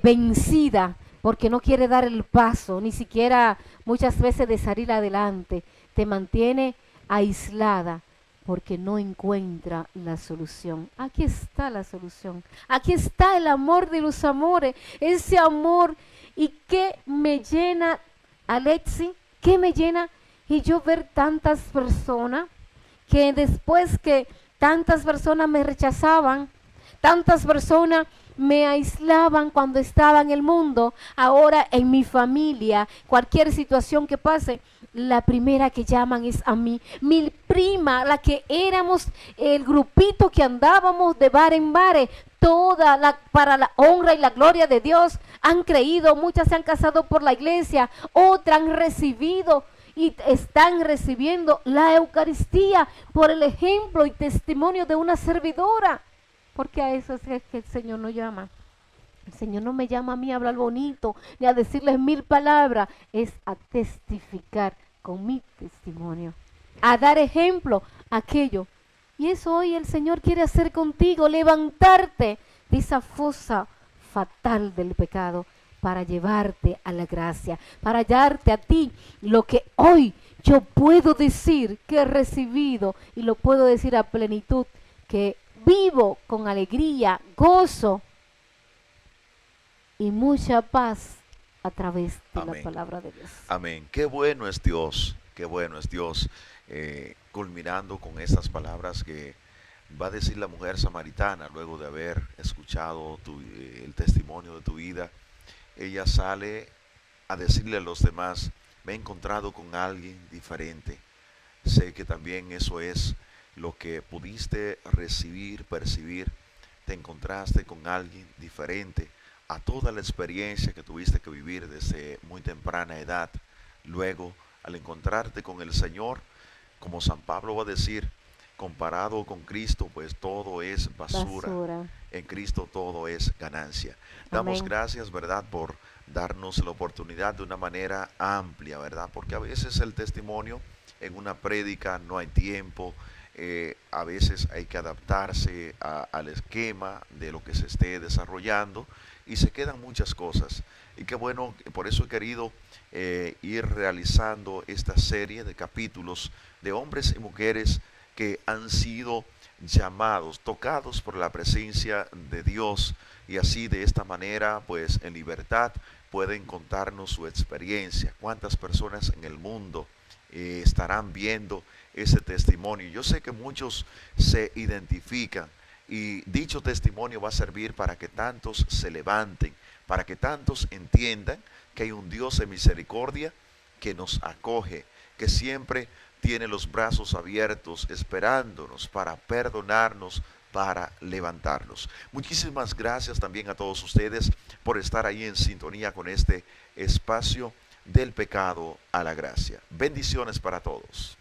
vencida porque no quiere dar el paso, ni siquiera muchas veces de salir adelante. Te mantiene aislada porque no encuentra la solución. Aquí está la solución. Aquí está el amor de los amores. Ese amor. ¿Y qué me llena, Alexi? ¿Qué me llena? Y yo ver tantas personas que después que tantas personas me rechazaban, tantas personas me aislaban cuando estaba en el mundo, ahora en mi familia, cualquier situación que pase, la primera que llaman es a mí. Mi prima, la que éramos el grupito que andábamos de bar en bar, para la honra y la gloria de Dios, han creído, muchas se han casado por la iglesia, otras han recibido y están recibiendo la Eucaristía por el ejemplo y testimonio de una servidora. Porque a eso es que el Señor nos llama. El Señor no me llama a mí a hablar bonito, ni a decirles 1000 palabras, es a testificar con mi testimonio, a dar ejemplo a aquello. Y eso hoy el Señor quiere hacer contigo, levantarte de esa fosa fatal del pecado para llevarte a la gracia, para darte a ti lo que hoy yo puedo decir que he recibido y lo puedo decir a plenitud, que vivo con alegría, gozo y mucha paz a través de Amén. la palabra de Dios. Amén. Qué bueno es Dios, qué bueno es Dios. Culminando con estas palabras que va a decir la mujer samaritana luego de haber escuchado el testimonio de tu vida. Ella sale a decirle a los demás, me he encontrado con alguien diferente. Sé que también eso es lo que pudiste recibir, percibir. Te encontraste con alguien diferente a toda la experiencia que tuviste que vivir desde muy temprana edad. Luego, al encontrarte con el Señor, como San Pablo va a decir, comparado con Cristo, pues todo es basura. En Cristo todo es ganancia. Damos Amén. gracias, ¿verdad?, por darnos la oportunidad de una manera amplia, ¿verdad? Porque a veces el testimonio en una prédica no hay tiempo, A veces hay que adaptarse al esquema de lo que se esté desarrollando y se quedan muchas cosas. Y qué bueno, por eso he querido ir realizando esta serie de capítulos de hombres y mujeres que han sido llamados, tocados por la presencia de Dios y así de esta manera, pues en libertad pueden contarnos su experiencia. ¿Cuántas personas en el mundo estarán viendo ese testimonio? Yo sé que muchos se identifican y dicho testimonio va a servir para que tantos se levanten, para que tantos entiendan que hay un Dios de misericordia que nos acoge, que siempre tiene los brazos abiertos esperándonos para perdonarnos, para levantarnos. Muchísimas gracias también a todos ustedes por estar ahí en sintonía con este espacio del pecado a la gracia. Bendiciones para todos.